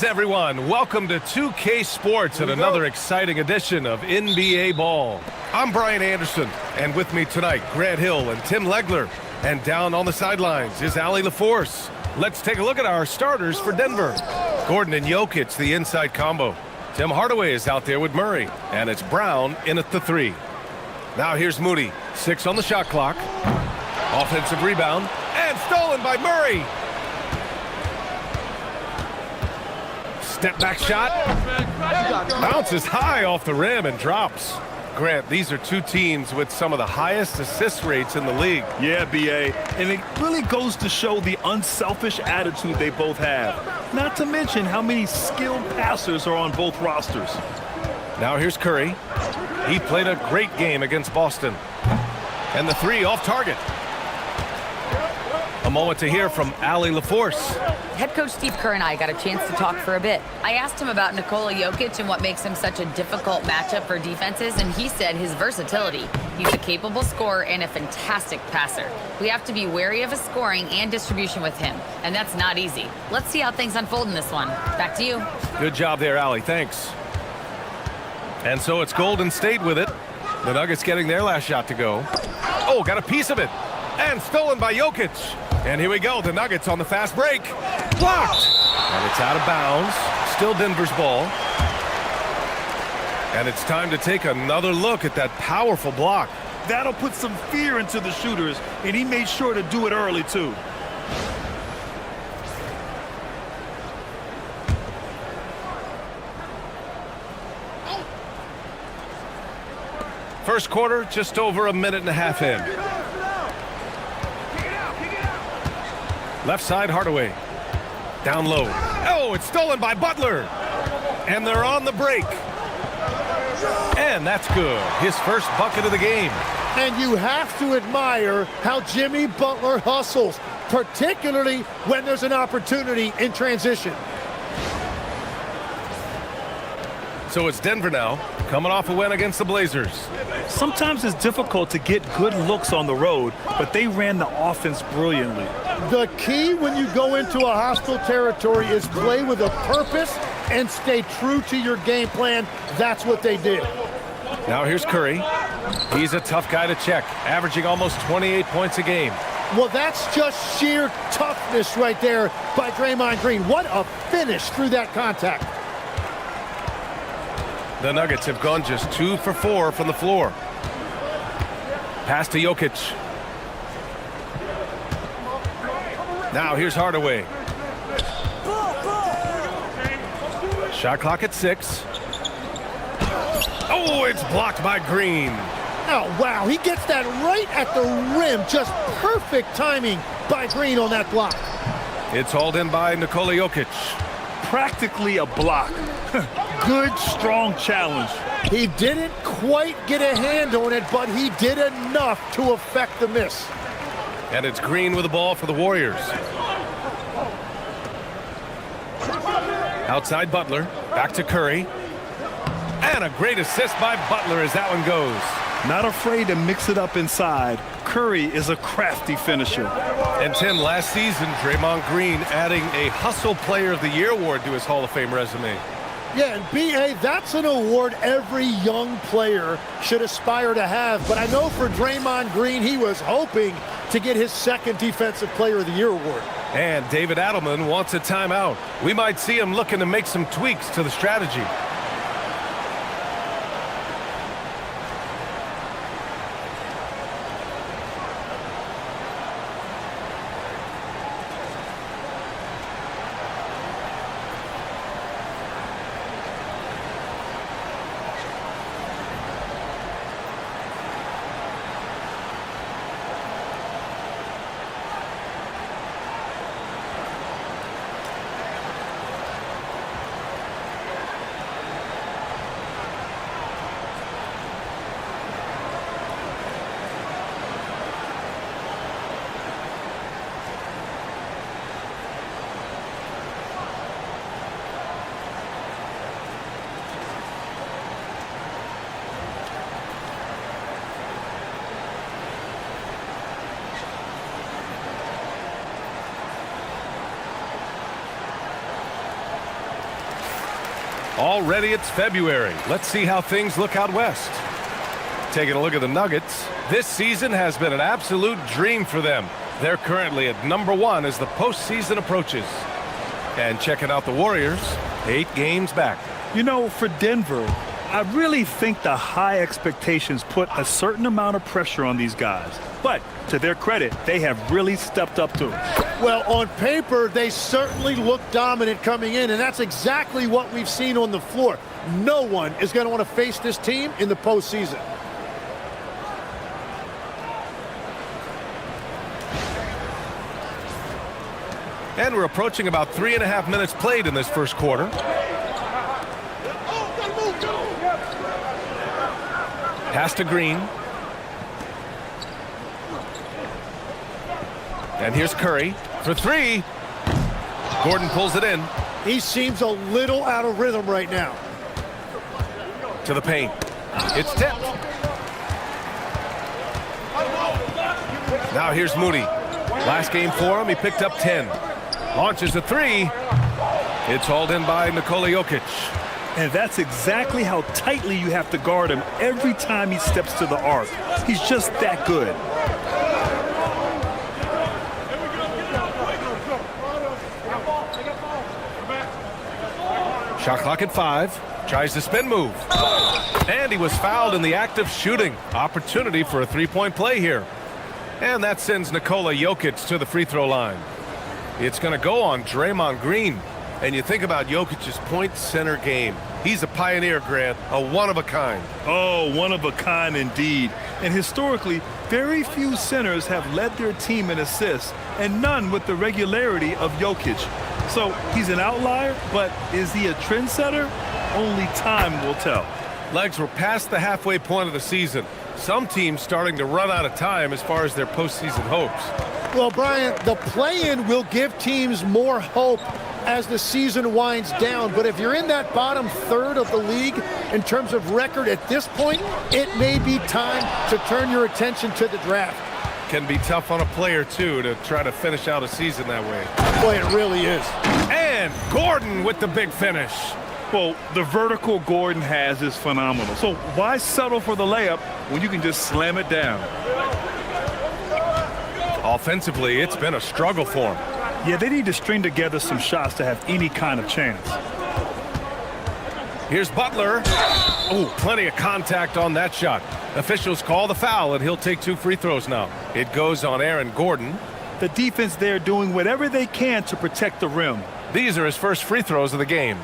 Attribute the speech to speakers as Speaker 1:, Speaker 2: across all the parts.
Speaker 1: Greetings, everyone. Welcome to 2K Sports and another exciting edition of NBA Ball. I'm Brian Anderson, and with me tonight, Grant Hill and Tim Legler. And down on the sidelines is Allie LaForce. Let's take a look at our starters for Denver. Gordon and Jokic, the inside combo. Tim Hardaway is out there with Murray, and it's Brown in at the 3. Now here's Moody, 6 on the shot clock. Offensive rebound, and stolen by Murray. Step back shot, bounces high off the rim and drops. Grant, these are two teams with some of the highest assist rates in the league.
Speaker 2: Yeah, B.A., and it really goes to show the unselfish attitude they both have. Not to mention how many skilled passers are on both rosters.
Speaker 1: Now here's Curry. He played a great game against Boston. And the 3 off target. A moment to hear from Allie LaForce.
Speaker 3: Head coach Steve Kerr and I got a chance to talk for a bit. I asked him about Nikola Jokic and what makes him such a difficult matchup for defenses, and he said his versatility. He's a capable scorer and a fantastic passer. We have to be wary of his scoring and distribution with him, and that's not easy. Let's see how things unfold in this one. Back to you.
Speaker 1: Good job there, Allie. Thanks. And so it's Golden State with it. The Nuggets getting their last shot to go. Oh, got a piece of it. And stolen by Jokic. And here we go, the Nuggets on the fast break. Blocked! And it's out of bounds. Still Denver's ball. And it's time to take another look at that powerful block.
Speaker 2: That'll put some fear into the shooters, and he made sure to do it early, too.
Speaker 1: First quarter, just over a minute and a half in. Left side, Hardaway. Down low. Oh, it's stolen by Butler. And they're on the break. And that's good. His first bucket of the game.
Speaker 4: And you have to admire how Jimmy Butler hustles, particularly when there's an opportunity in transition.
Speaker 1: So it's Denver now, coming off a win against the Blazers.
Speaker 2: Sometimes it's difficult to get good looks on the road, but they ran the offense brilliantly.
Speaker 4: The key when you go into a hostile territory is play with a purpose and stay true to your game plan. That's what they did.
Speaker 1: Now here's Curry. He's a tough guy to check, averaging almost 28 points a game.
Speaker 4: Well, that's just sheer toughness right there by Draymond Green. What a finish through that contact.
Speaker 1: The Nuggets have gone just 2 for 4 from the floor. Pass to Jokic. Now here's Hardaway. Shot clock at 6. Oh, it's blocked by Green.
Speaker 4: Oh, wow, he gets that right at the rim. Just perfect timing by Green on that block.
Speaker 1: It's hauled in by Nikola Jokic.
Speaker 2: Practically a block. Good, strong challenge.
Speaker 4: He didn't quite get a hand on it, but he did enough to affect the miss.
Speaker 1: And it's Green with the ball for the Warriors. Outside Butler, back to Curry. And a great assist by Butler as that one goes.
Speaker 2: Not afraid to mix it up inside. Curry is a crafty finisher.
Speaker 1: And Tim, last season, Draymond Green adding a Hustle Player of the Year award to his Hall of Fame resume.
Speaker 4: Yeah, and B.A., that's an award every young player should aspire to have. But I know for Draymond Green, he was hoping to get his second Defensive Player of the Year award.
Speaker 1: And David Adelman wants a timeout. We might see him looking to make some tweaks to the strategy. Already it's February. Let's see how things look out west. Taking a look at the Nuggets, this season has been an absolute dream for them. They're currently at #1 as the postseason approaches. And checking out the Warriors, 8 games back.
Speaker 2: You know, for Denver, I really think the high expectations put a certain amount of pressure on these guys. But to their credit, they have really stepped up to it.
Speaker 4: Well, on paper, they certainly look dominant coming in, and that's exactly what we've seen on the floor. No one is going to want to face this team in the postseason.
Speaker 1: And we're approaching about 3.5 minutes played in this first quarter. Pass to Green. And here's Curry for 3. Gordon pulls it in.
Speaker 4: He seems a little out of rhythm right now.
Speaker 1: To the paint. It's tipped. Now here's Moody. Last game for him, he picked up 10. Launches a 3. It's hauled in by Nikola Jokic.
Speaker 2: And that's exactly how tightly you have to guard him every time he steps to the arc. He's just that good.
Speaker 1: Shot clock at 5. Tries the spin move. And he was fouled in the act of shooting. Opportunity for a 3-point play here. And that sends Nikola Jokic to the free throw line. It's going to go on Draymond Green. And you think about Jokic's point center game. He's a pioneer, Grant, a one-of-a-kind.
Speaker 2: Oh, one of a kind indeed. And historically, very few centers have led their team in assists, and none with the regularity of Jokic. So he's an outlier, but is he a trendsetter? Only time will tell.
Speaker 1: Legs were past the halfway point of the season. Some teams starting to run out of time as far as their postseason hopes.
Speaker 4: Well, Brian, the play-in will give teams more hope as the season winds down. But if you're in that bottom third of the league in terms of record at this point, it may be time to turn your attention to the draft.
Speaker 1: Can be tough on a player, too, to try to finish out a season that way.
Speaker 4: Boy, it really is.
Speaker 1: And Gordon with the big finish.
Speaker 2: Well, the vertical Gordon has is phenomenal. So why settle for the layup when you can just slam it down?
Speaker 1: Offensively, it's been a struggle for him.
Speaker 2: Yeah, they need to string together some shots to have any kind of chance.
Speaker 1: Here's Butler. Oh, plenty of contact on that shot. Officials call the foul, and he'll take 2 free throws now. It goes on Aaron Gordon.
Speaker 2: The defense there doing whatever they can to protect the rim.
Speaker 1: These are his first free throws of the game.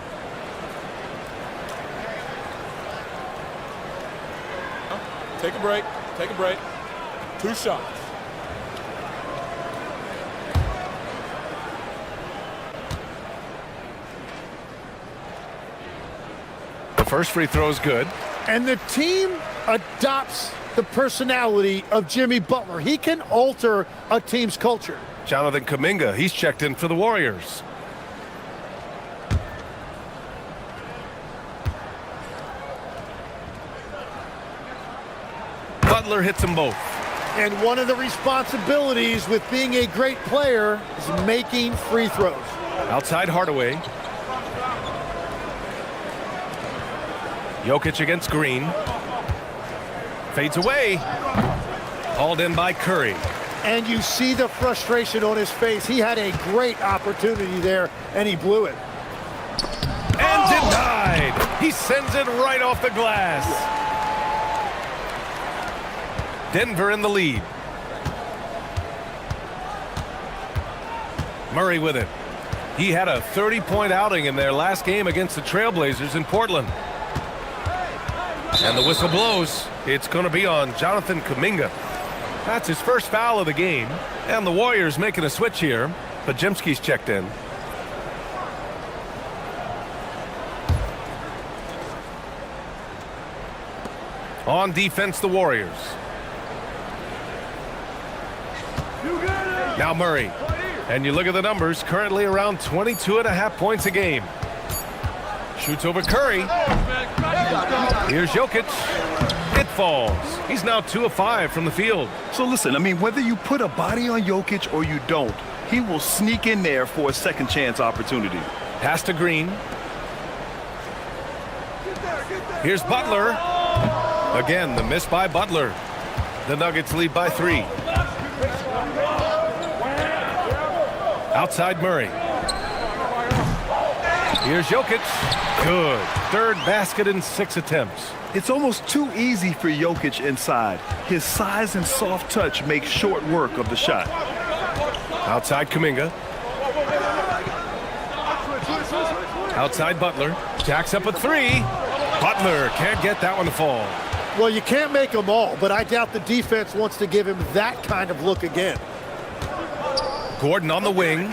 Speaker 5: Take a break. Take a break. 2 shots.
Speaker 1: The first free throw is good.
Speaker 4: And the team adopts the personality of Jimmy Butler. He can alter a team's culture.
Speaker 1: Jonathan Kuminga, he's checked in for the Warriors. Butler hits them both.
Speaker 4: And one of the responsibilities with being a great player is making free throws.
Speaker 1: Outside Hardaway. Jokic against Green. Fades away. Hauled in by Curry.
Speaker 4: And you see the frustration on his face. He had a great opportunity there, and he blew it.
Speaker 1: And denied. He sends it right off the glass. Denver in the lead. Murray with it. He had a 30-point outing in their last game against the Trailblazers in Portland. And the whistle blows. It's going to be on Jonathan Kuminga. That's his first foul of the game. And the Warriors making a switch here. Pajemski's checked in. On defense, the Warriors. Now Murray. And you look at the numbers, currently around 22.5 points a game. Shoots over Curry. Here's Jokic. It falls. He's now 2 of 5 from the field.
Speaker 2: So listen, I mean, whether you put a body on Jokic or you don't, he will sneak in there for a second chance opportunity.
Speaker 1: Pass to Green. Here's Butler. Again, the miss by Butler. The Nuggets lead by 3. Outside Murray. Here's Jokic. Good. Third basket in 6 attempts.
Speaker 2: It's almost too easy for Jokic inside. His size and soft touch make short work of the shot.
Speaker 1: Outside Kuminga. Outside Butler. Jacks up a 3. Butler can't get that one to fall.
Speaker 4: Well, you can't make them all, but I doubt the defense wants to give him that kind of look again.
Speaker 1: Gordon on the wing.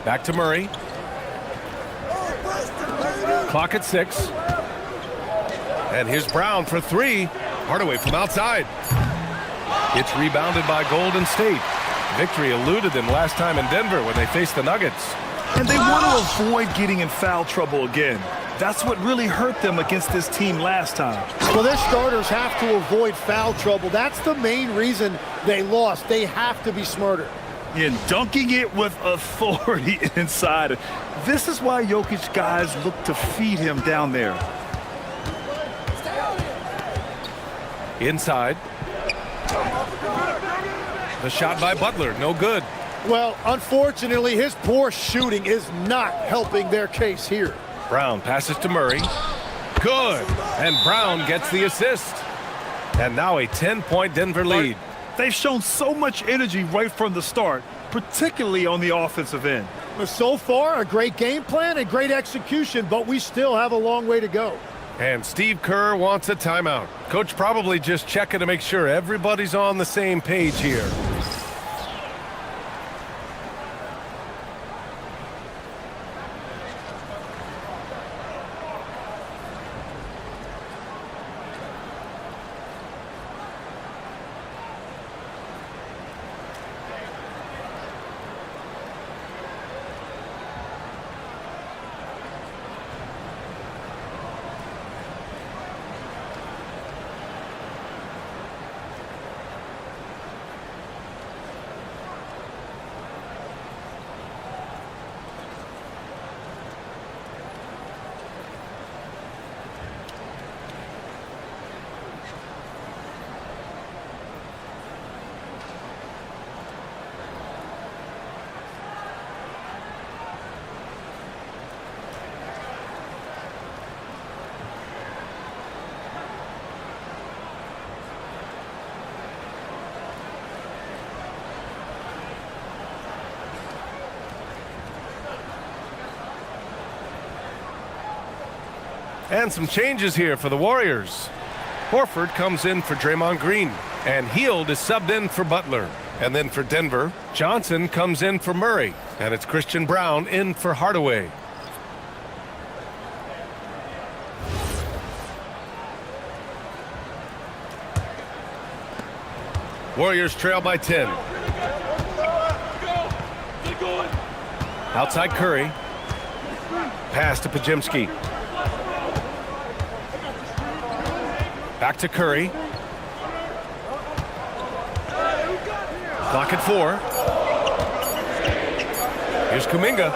Speaker 1: Back to Murray. Clock at 6. And here's Brown for 3. Hardaway from outside. It's rebounded by Golden State. Victory eluded them last time in Denver when they faced the Nuggets.
Speaker 2: And they want to avoid getting in foul trouble again. That's what really hurt them against this team last time.
Speaker 4: Well, their starters have to avoid foul trouble. That's the main reason they lost. They have to be smarter.
Speaker 2: And dunking it with authority inside. This is why Jokic guys look to feed him down there.
Speaker 1: Inside. The shot by Butler, no good.
Speaker 4: Well, unfortunately, his poor shooting is not helping their case here.
Speaker 1: Brown passes to Murray. Good. And Brown gets the assist. And now a 10-point Denver lead.
Speaker 2: They've shown so much energy right from the start, particularly on the offensive end.
Speaker 4: So far, a great game plan and great execution, but we still have a long way to go.
Speaker 1: And Steve Kerr wants a timeout. Coach probably just checking to make sure everybody's on the same page here. And some changes here for the Warriors. Horford comes in for Draymond Green, and Hield is subbed in for Butler. And then for Denver, Johnson comes in for Murray, and it's Christian Brown in for Hardaway. Warriors trail by 10. Outside Curry. Pass to Pajemski. Back to Curry. Clock at 4. Here's Kuminga.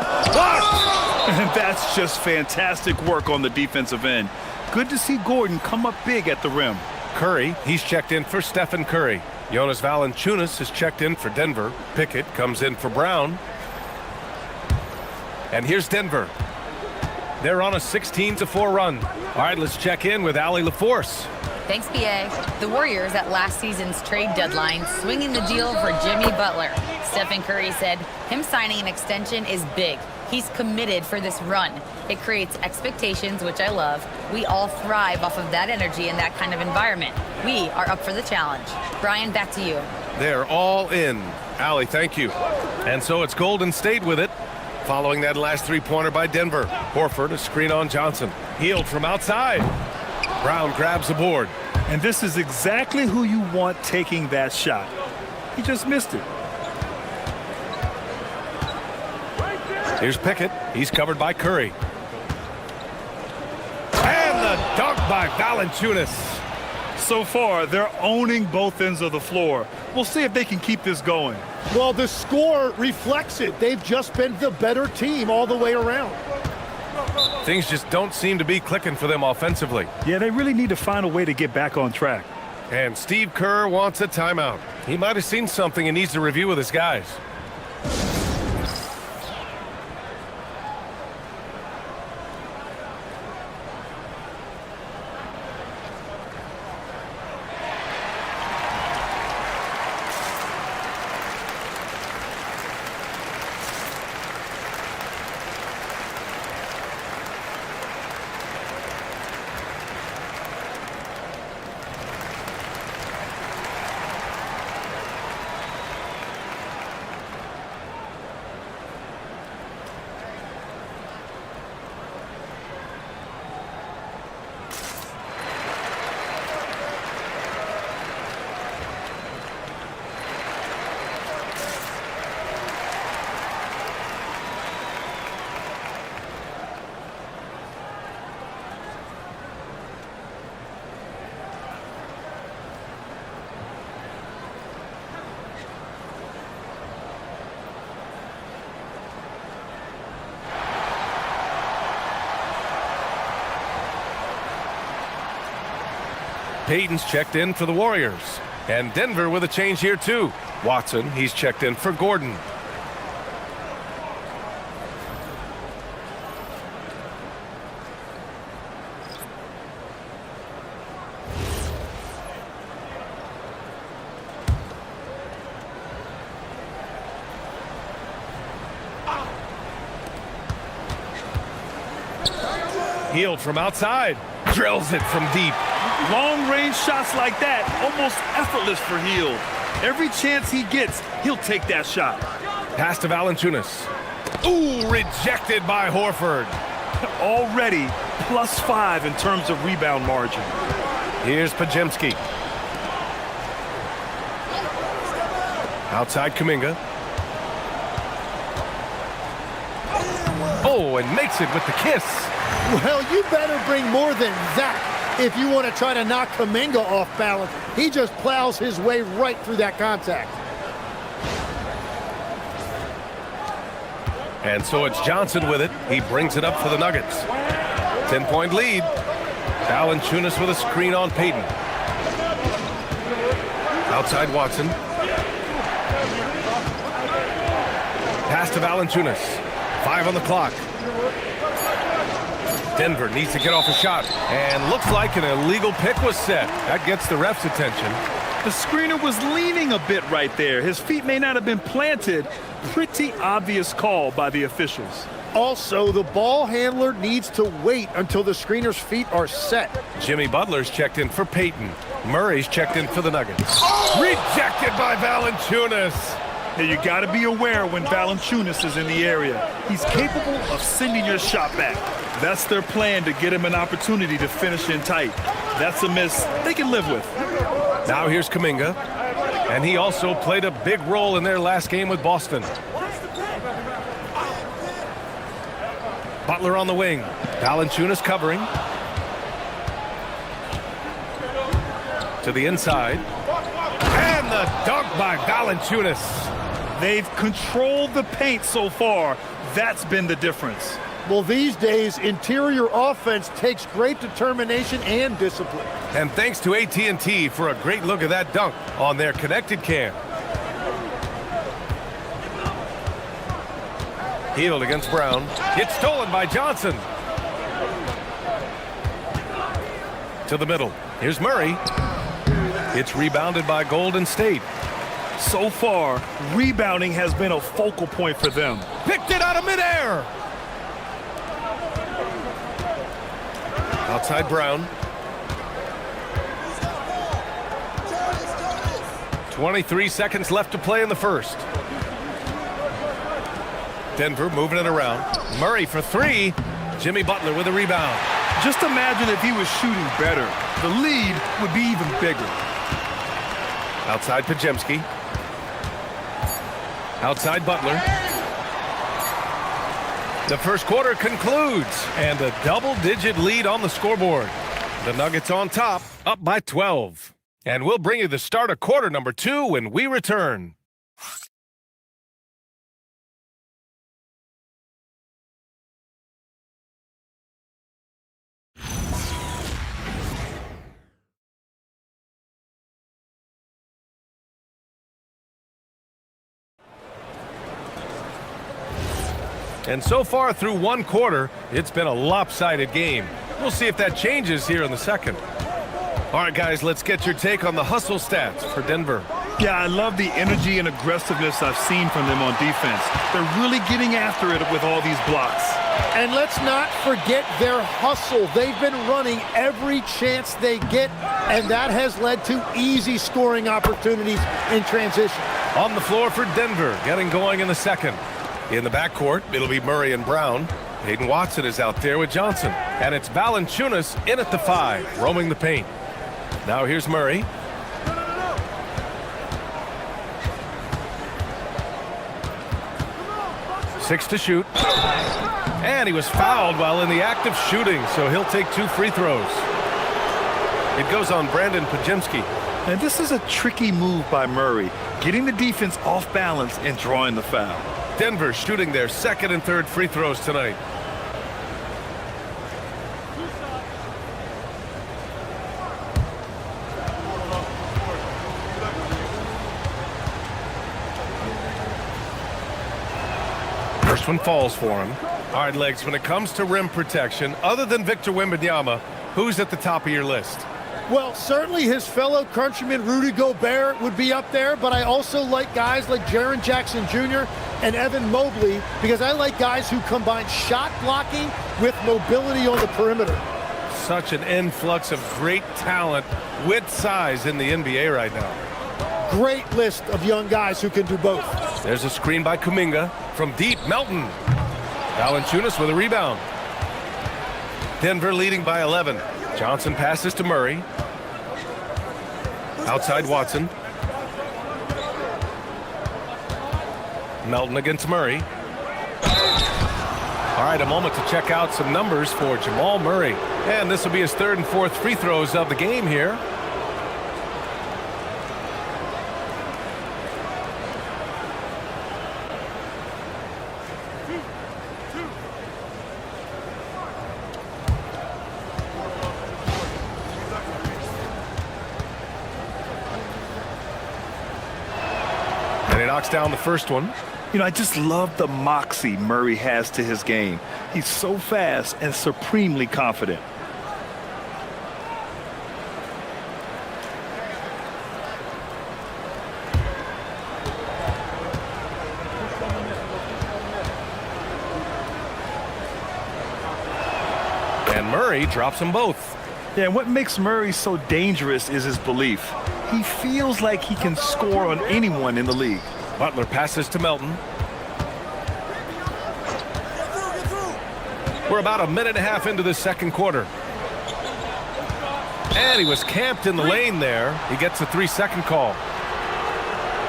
Speaker 2: And that's just fantastic work on the defensive end. Good to see Gordon come up big at the rim.
Speaker 1: Curry, he's checked in for Stephen Curry. Jonas Valanciunas is checked in for Denver. Pickett comes in for Brown. And here's Denver. They're on a 16-4 run. All right, let's check in with Allie LaForce.
Speaker 3: Thanks, BA. The Warriors at last season's trade deadline swinging the deal for Jimmy Butler. Stephen Curry said him signing an extension is big. He's committed for this run. It creates expectations, which I love. We all thrive off of that energy in that kind of environment. We are up for the challenge. Brian, back to you.
Speaker 1: They're all in. Allie, thank you. And so it's Golden State with it. Following that last three-pointer by Denver. Horford, a screen on Johnson. Hield from outside. Brown grabs the board.
Speaker 2: And this is exactly who you want taking that shot. He just missed it.
Speaker 1: Here's Pickett. He's covered by Curry. And the dunk by Valanciunas.
Speaker 2: So far, they're owning both ends of the floor. We'll see if they can keep this going.
Speaker 4: Well, the score reflects it. They've just been the better team all the way around.
Speaker 1: Things just don't seem to be clicking for them offensively.
Speaker 2: Yeah, they really need to find a way to get back on track.
Speaker 1: And Steve Kerr wants a timeout. He might have seen something and needs to review with his guys. Payton's checked in for the Warriors. And Denver with a change here too. Watson, he's checked in for Gordon. Healed from outside. Drills it from deep.
Speaker 2: Long-range shots like that, almost effortless for Hield. Every chance he gets, he'll take that shot.
Speaker 1: Pass to Valanciunas. Ooh, rejected by Horford.
Speaker 2: Already +5 in terms of rebound margin.
Speaker 1: Here's Pajemski. Outside Kuminga. Oh, and makes it with the kiss.
Speaker 4: Well, you better bring more than that if you want to try to knock Kuminga off balance. He just plows his way right through that contact.
Speaker 1: And so it's Johnson with it. He brings it up for the Nuggets. 10-point lead. Valanciunas with a screen on Payton. Outside Watson. Pass to Valanciunas. 5 on the clock. Denver needs to get off a shot. And looks like an illegal pick was set. That gets the ref's attention.
Speaker 2: The screener was leaning a bit right there. His feet may not have been planted. Pretty obvious call by the officials.
Speaker 4: Also, the ball handler needs to wait until the screener's feet are set.
Speaker 1: Jimmy Butler's checked in for Payton. Murray's checked in for the Nuggets. Oh! Rejected by Valanciunas.
Speaker 2: Now you got to be aware when Valanciunas is in the area. He's capable of sending your shot back. That's their plan to get him an opportunity to finish in tight. That's a miss they can live with.
Speaker 1: Now here's Kuminga. And he also played a big role in their last game with Boston. Butler on the wing. Valanciunas covering. To the inside. And the dunk by Valanciunas.
Speaker 2: They've controlled the paint so far. That's been the difference.
Speaker 4: Well, these days, interior offense takes great determination and discipline.
Speaker 1: And thanks to AT&T for a great look at that dunk on their connected cam. Hield against Brown. It's stolen by Johnson. To the middle. Here's Murray. It's rebounded by Golden State.
Speaker 2: So far, rebounding has been a focal point for them.
Speaker 1: Picked it out of midair. Outside Brown. 23 seconds left to play in the first. Denver moving it around. Murray for 3. Jimmy Butler with a rebound.
Speaker 2: Just imagine if he was shooting better. The lead would be even bigger.
Speaker 1: Outside Pajemski. Outside Butler. The first quarter concludes, and a double-digit lead on the scoreboard. The Nuggets on top, up by 12. And we'll bring you the start of quarter number 2 when we return. And so far through one quarter, it's been a lopsided game. We'll see if that changes here in the second. All right, guys, let's get your take on the hustle stats for Denver.
Speaker 2: Yeah, I love the energy and aggressiveness I've seen from them on defense. They're really getting after it with all these blocks.
Speaker 4: And let's not forget their hustle. They've been running every chance they get, and that has led to easy scoring opportunities in transition.
Speaker 1: On the floor for Denver, getting going in the second. In the backcourt, it'll be Murray and Brown. Hayden Watson is out there with Johnson. And it's Valanciunas in at the 5, roaming the paint. Now here's Murray. Six to shoot. And he was fouled while in the act of shooting, so he'll take 2 free throws. It goes on Brandon Pajemski.
Speaker 2: And this is a tricky move by Murray, getting the defense off balance and drawing the foul.
Speaker 1: Denver shooting their second and third free throws tonight. First one falls for him. All right, Legs, when it comes to rim protection, other than Victor Wembanyama, who's at the top of your list?
Speaker 4: Well, certainly his fellow countryman Rudy Gobert would be up there, but I also like guys like Jaren Jackson Jr. and Evan Mobley because I like guys who combine shot blocking with mobility on the perimeter.
Speaker 1: Such an influx of great talent with size in the NBA right now.
Speaker 4: Great list of young guys who can do both.
Speaker 1: There's a screen by Kuminga from deep. Melton. Valanciunas with a rebound. Denver leading by 11. Johnson passes to Murray. Outside Watson. Melton against Murray. All right, a moment to check out some numbers for Jamal Murray. And this will be his third and fourth free throws of the game here. And he knocks down the first one.
Speaker 2: You know, I just love the moxie Murray has to his game. He's so fast and supremely confident.
Speaker 1: And Murray drops them both.
Speaker 2: Yeah, and what makes Murray so dangerous is his belief. He feels like he can score on anyone in the league.
Speaker 1: Butler passes to Melton. We're about a minute and a half into the second quarter. And he was camped in the lane there. He gets a 3-second call.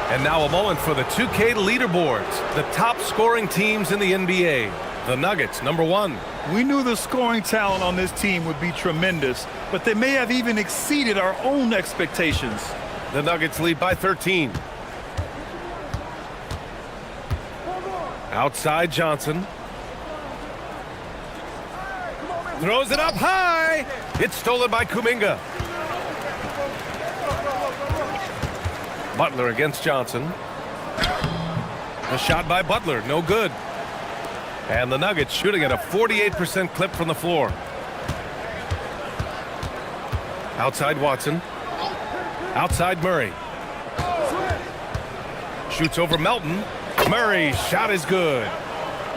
Speaker 1: And now a moment for the 2K leaderboards. The top scoring teams in the NBA. The Nuggets, number 1.
Speaker 2: We knew the scoring talent on this team would be tremendous, but they may have even exceeded our own expectations.
Speaker 1: The Nuggets lead by 13. Outside Johnson. Throws it up high. It's stolen by Kuminga. Butler against Johnson. A shot by Butler, no good. And the Nuggets shooting at a 48% clip from the floor. Outside Watson. Outside Murray. Shoots over Melton. Murray's shot is good.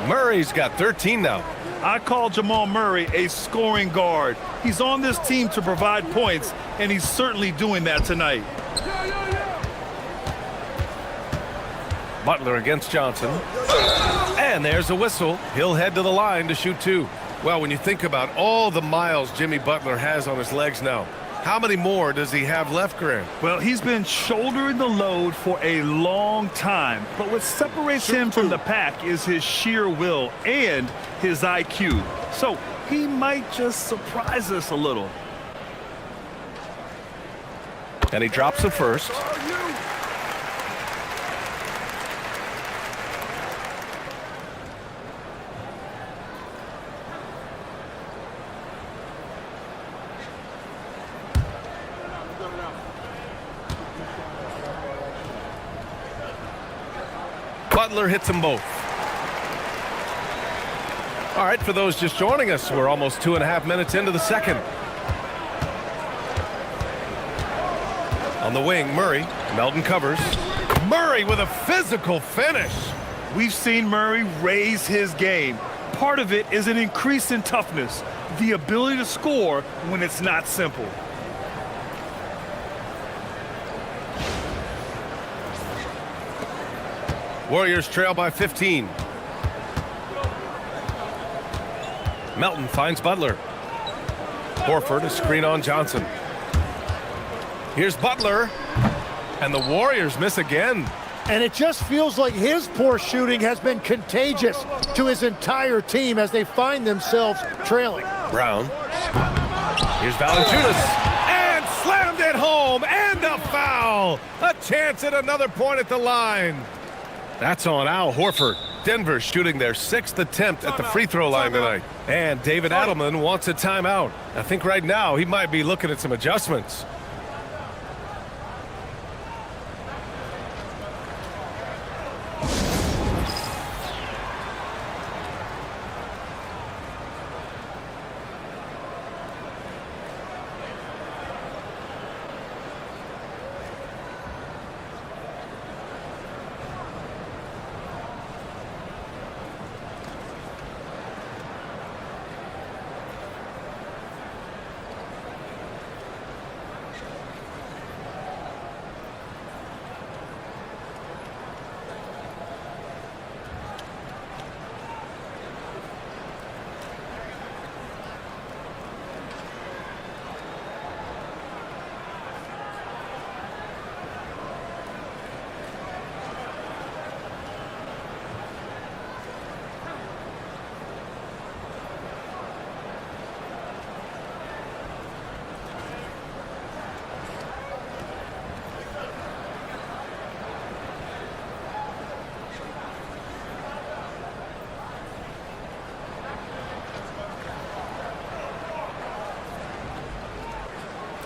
Speaker 1: Murray's got 13 now.
Speaker 2: I call Jamal Murray a scoring guard. He's on this team to provide points, and he's certainly doing that tonight.
Speaker 1: Butler against Johnson. And there's a whistle. He'll head to the line to shoot 2. Well, when you think about all the miles Jimmy Butler has on his legs now, how many more does he have left, Graham?
Speaker 2: Well, he's been shouldering the load for a long time, but what separates him from the pack is his sheer will and his IQ. So he might just surprise us a little.
Speaker 1: And he drops the first. Butler hits them both. All right, for those just joining us, we're almost 2.5 minutes into the second. On the wing, Murray. Melton covers. Murray with a physical finish.
Speaker 2: We've seen Murray raise his game. Part of it is an increase in toughness, the ability to score when it's not simple.
Speaker 1: Warriors trail by 15. Melton finds Butler. Horford, a screen on Johnson. Here's Butler, and the Warriors miss again.
Speaker 4: And it just feels like his poor shooting has been contagious to his entire team as they find themselves trailing.
Speaker 1: Brown. Here's Valanciunas, and slammed it home, and a foul. A chance at another point at the line. That's on Al Horford. Denver shooting their 6th attempt at the free throw line tonight. And David Adelman wants a timeout. I think right now he might be looking at some adjustments.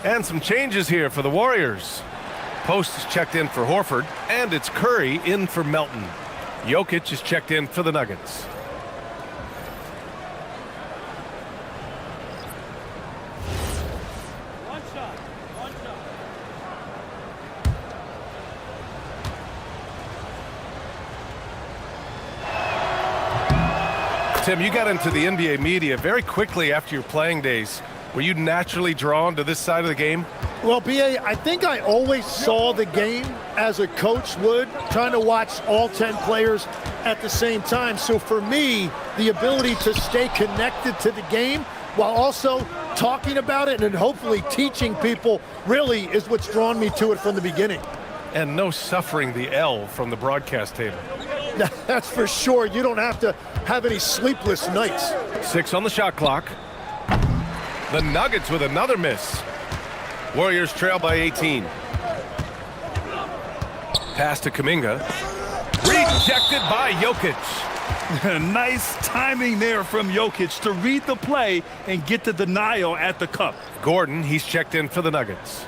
Speaker 1: And some changes here for the Warriors. Post is checked in for Horford, and it's Curry in for Melton. Jokic is checked in for the Nuggets. Tim, you got into the NBA media very quickly after your playing days. Were you naturally drawn to this side of the game?
Speaker 4: Well, B.A., I think I always saw the game as a coach would, trying to watch all 10 players at the same time. So for me, the ability to stay connected to the game while also talking about it and hopefully teaching people really is what's drawn me to it from the beginning.
Speaker 1: And no suffering the L from the broadcast table.
Speaker 4: That's for sure. You don't have to have any sleepless nights.
Speaker 1: 6 on the shot clock. The Nuggets with another miss. Warriors trail by 18. Pass to Kuminga. Rejected by Jokic.
Speaker 2: Nice timing there from Jokic to read the play and get the denial at the cup.
Speaker 1: Gordon, he's checked in for the Nuggets.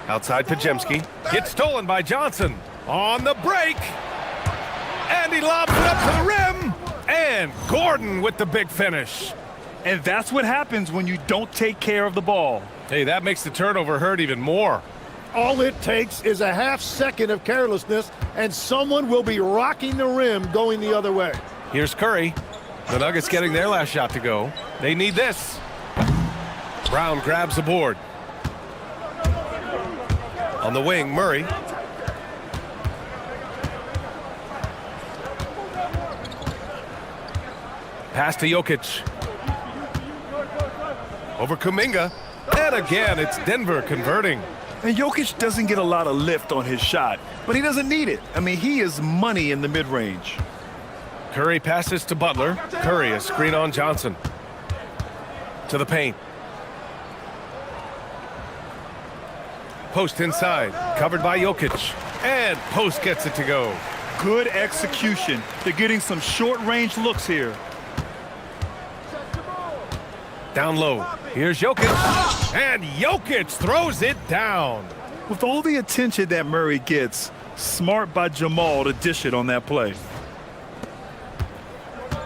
Speaker 1: Outside Pajemski. Gets stolen by Johnson. On the break. And he lobs it up to the rim. And Gordon with the big finish.
Speaker 2: And that's what happens when you don't take care of the ball.
Speaker 1: Hey, that makes the turnover hurt even more.
Speaker 4: All it takes is a half second of carelessness, and someone will be rocking the rim going the other way.
Speaker 1: Here's Curry. The Nuggets getting their last shot to go. They need this. Brown grabs the board. On the wing, Murray. Pass to Jokic. Over Kuminga. And again, it's Denver converting.
Speaker 2: And Jokic doesn't get a lot of lift on his shot, but he doesn't need it. I mean, he is money in the mid-range.
Speaker 1: Curry passes to Butler. Curry, a screen on Johnson. To the paint. Post inside. Covered by Jokic. And Post gets it to go.
Speaker 2: Good execution. They're getting some short-range looks here.
Speaker 1: Down low. Here's Jokic. And Jokic throws it down.
Speaker 2: With all the attention that Murray gets, smart by Jamal to dish it on that play.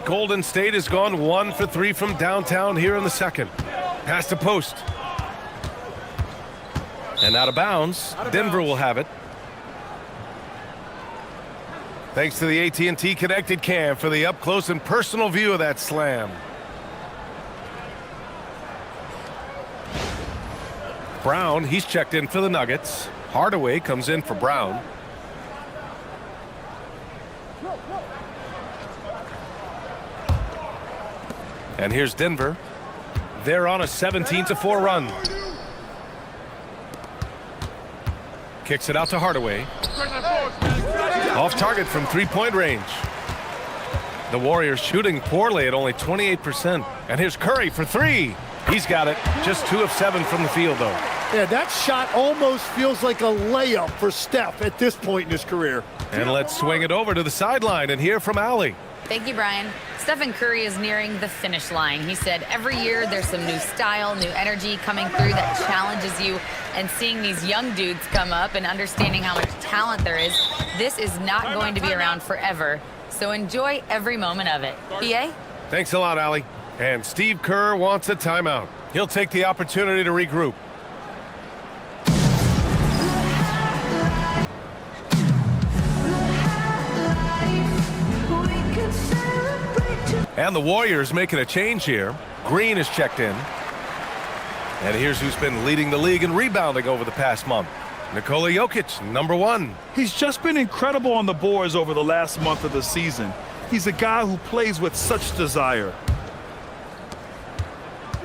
Speaker 1: Golden State has gone 1 for 3 from downtown here in the second. Pass to post. And out of bounds. Denver will have it. Thanks to the AT&T connected cam for the up-close and personal view of that slam. Brown, he's checked in for the Nuggets. Hardaway comes in for Brown. And here's Denver. They're on a 17-4 run. Kicks it out to Hardaway. Off target from three-point range. The Warriors shooting poorly at only 28%. And here's Curry for three. He's got it. Just 2 of 7 from the field, though.
Speaker 4: Yeah, that shot almost feels like a layup for Steph at this point in his career.
Speaker 1: And let's swing it over to the sideline and hear from Allie.
Speaker 3: Thank you, Brian. Stephen Curry is nearing the finish line. He said every year there's some new style, new energy coming through that challenges you. And seeing these young dudes come up and understanding how much talent there is, this is not going to be around forever. So enjoy every moment of it. BA?
Speaker 1: Thanks a lot, Allie. And Steve Kerr wants a timeout. He'll take the opportunity to regroup. And the Warriors making a change here. Green is checked in. And here's who's been leading the league in rebounding over the past month. Nikola Jokic, number 1.
Speaker 2: He's just been incredible on the boards over the last month of the season. He's a guy who plays with such desire.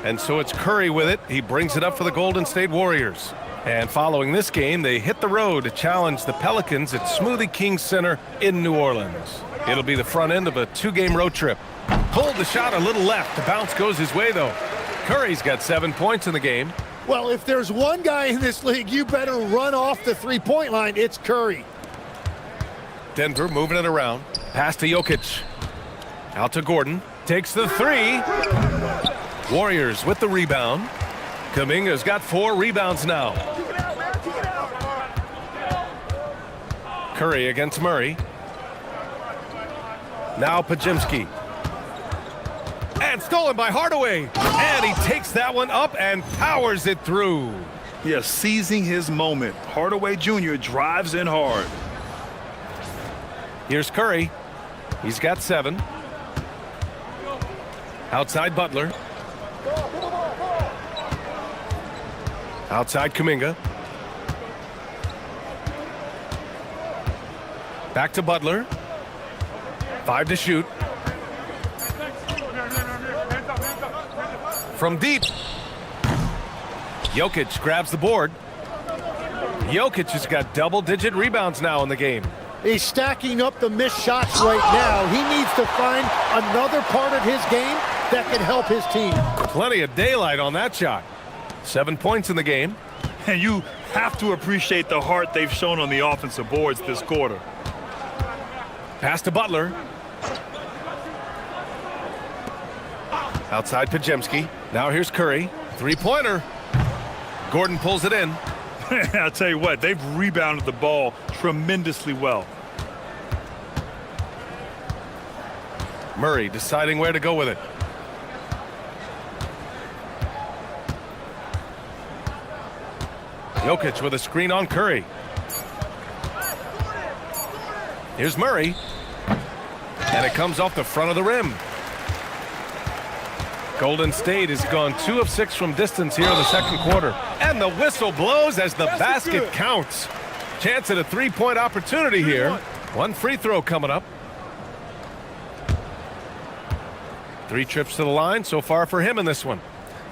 Speaker 1: And so it's Curry with it. He brings it up for the Golden State Warriors. And following this game, they hit the road to challenge the Pelicans at Smoothie King Center in New Orleans. It'll be the front end of a 2-game road trip. Pulled the shot a little left. The bounce goes his way, though. Curry's got 7 points in the game.
Speaker 4: Well, if there's one guy in this league you better run off the three-point line, it's Curry.
Speaker 1: Denver moving it around. Pass to Jokic. Out to Gordon. Takes the 3. Warriors with the rebound. Kuminga's got 4 rebounds now. Curry against Murray. Now Pajemski. And stolen by Hardaway. And he takes that one up and powers it through.
Speaker 2: Yes, seizing his moment. Hardaway Jr. drives in hard.
Speaker 1: Here's Curry. He's got 7. Outside Butler. Outside Kuminga. Back to Butler. 5 to shoot. From deep. Jokic grabs the board. Jokic has got double-digit rebounds now in the game.
Speaker 4: He's stacking up the missed shots right now. He needs to find another part of his game that can help his team.
Speaker 1: Plenty of daylight on that shot. 7 points in the game.
Speaker 2: And you have to appreciate the heart they've shown on the offensive boards this quarter.
Speaker 1: Pass to Butler. Outside Pajemski. Now here's Curry. 3-pointer. Gordon pulls it in.
Speaker 2: I'll tell you what, they've rebounded the ball tremendously well.
Speaker 1: Murray deciding where to go with it. Jokic with a screen on Curry. Here's Murray. And it comes off the front of the rim. Golden State has gone 2 of 6 from distance here in the second quarter. And the whistle blows as the basket counts. Chance at a 3-point opportunity here. 1 free throw coming up. 3 trips to the line so far for him in this one.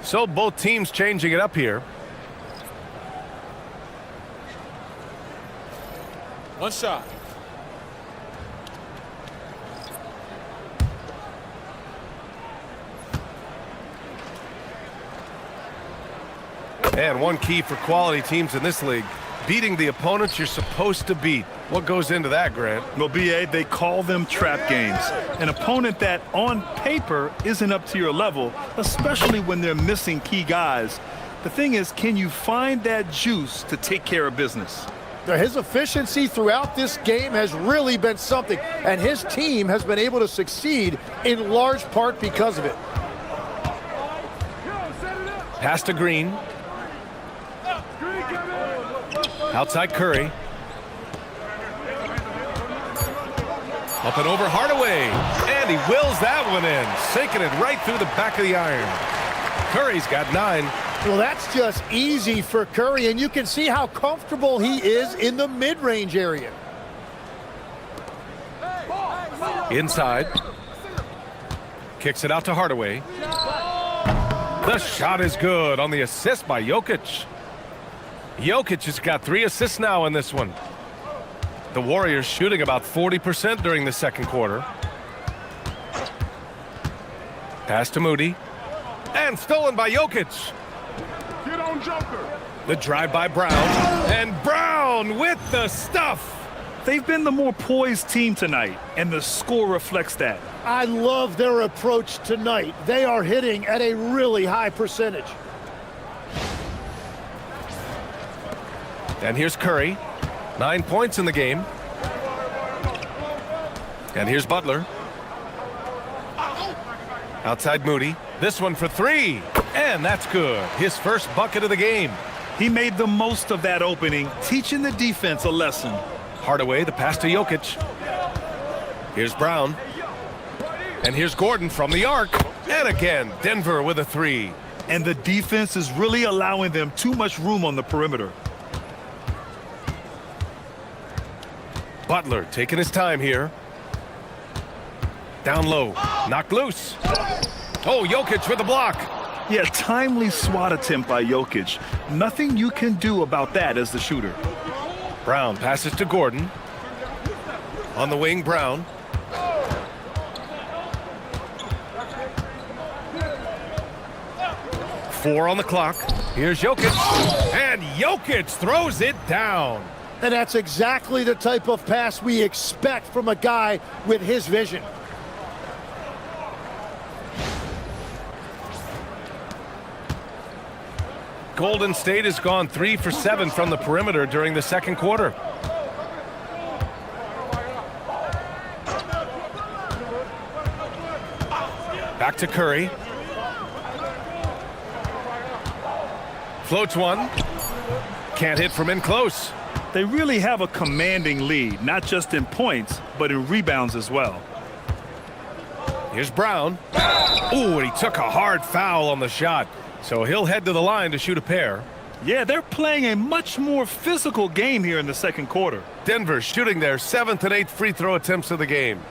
Speaker 1: So both teams changing it up here.
Speaker 5: 1 shot.
Speaker 1: And one key for quality teams in this league, beating the opponents you're supposed to beat. What goes into that, Grant?
Speaker 2: Well, BA, they call them trap games. An opponent that on paper isn't up to your level, especially when they're missing key guys. The thing is, can you find that juice to take care of business?
Speaker 4: His efficiency throughout this game has really been something, and his team has been able to succeed in large part because of it.
Speaker 1: Pass to Green. Outside Curry. Up and over Hardaway. And he wills that one in, sinking it right through the back of the iron. Curry's got 9.
Speaker 4: Well, that's just easy for Curry, and you can see how comfortable he is in the mid-range area.
Speaker 1: Inside. Kicks it out to Hardaway. The shot is good on the assist by Jokic. Jokic has got 3 assists now in this one. The Warriors shooting about 40% during the second quarter. Pass to Moody. And stolen by Jokic.
Speaker 5: Get on Joker.
Speaker 1: The drive by Brown. And Brown with the stuff.
Speaker 2: They've been the more poised team tonight, and the score reflects that.
Speaker 4: I love their approach tonight. They are hitting at a really high percentage.
Speaker 1: And here's Curry. 9 points in the game. And here's Butler. Outside Moody. This one for 3. And that's good. His first bucket of the game.
Speaker 2: He made the most of that opening, teaching the defense a lesson.
Speaker 1: Hardaway, the pass to Jokic. Here's Brown. And here's Gordon from the arc. And again, Denver with a 3.
Speaker 2: And the defense is really allowing them too much room on the perimeter.
Speaker 1: Butler taking his time here. Down low. Knocked loose. Oh, Jokic with the block.
Speaker 2: Yeah, timely swat attempt by Jokic. Nothing you can do about that as the shooter.
Speaker 1: Brown passes to Gordon. On the wing, Brown. Four on the clock. Here's Jokic. And Jokic throws it down.
Speaker 4: And that's exactly the type of pass we expect from a guy with his vision.
Speaker 1: Golden State has gone 3 for 7 from the perimeter during the second quarter. Back to Curry. Floats one. Can't hit from in close.
Speaker 2: They really have a commanding lead, not just in points, but in rebounds as well.
Speaker 1: Here's Brown. Ooh, and he took a hard foul on the shot. So he'll head to the line to shoot a pair.
Speaker 2: Yeah, they're playing a much more physical game here in the second quarter.
Speaker 1: Denver shooting their 7th and 8th free throw attempts of the game.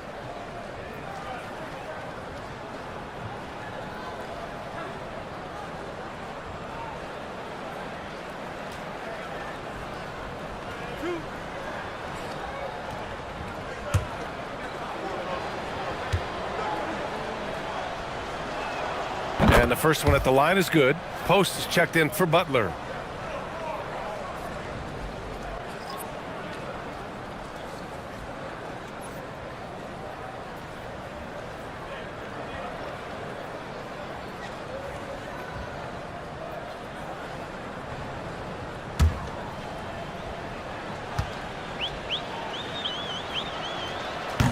Speaker 1: And the first one at the line is good. Post is checked in for Butler.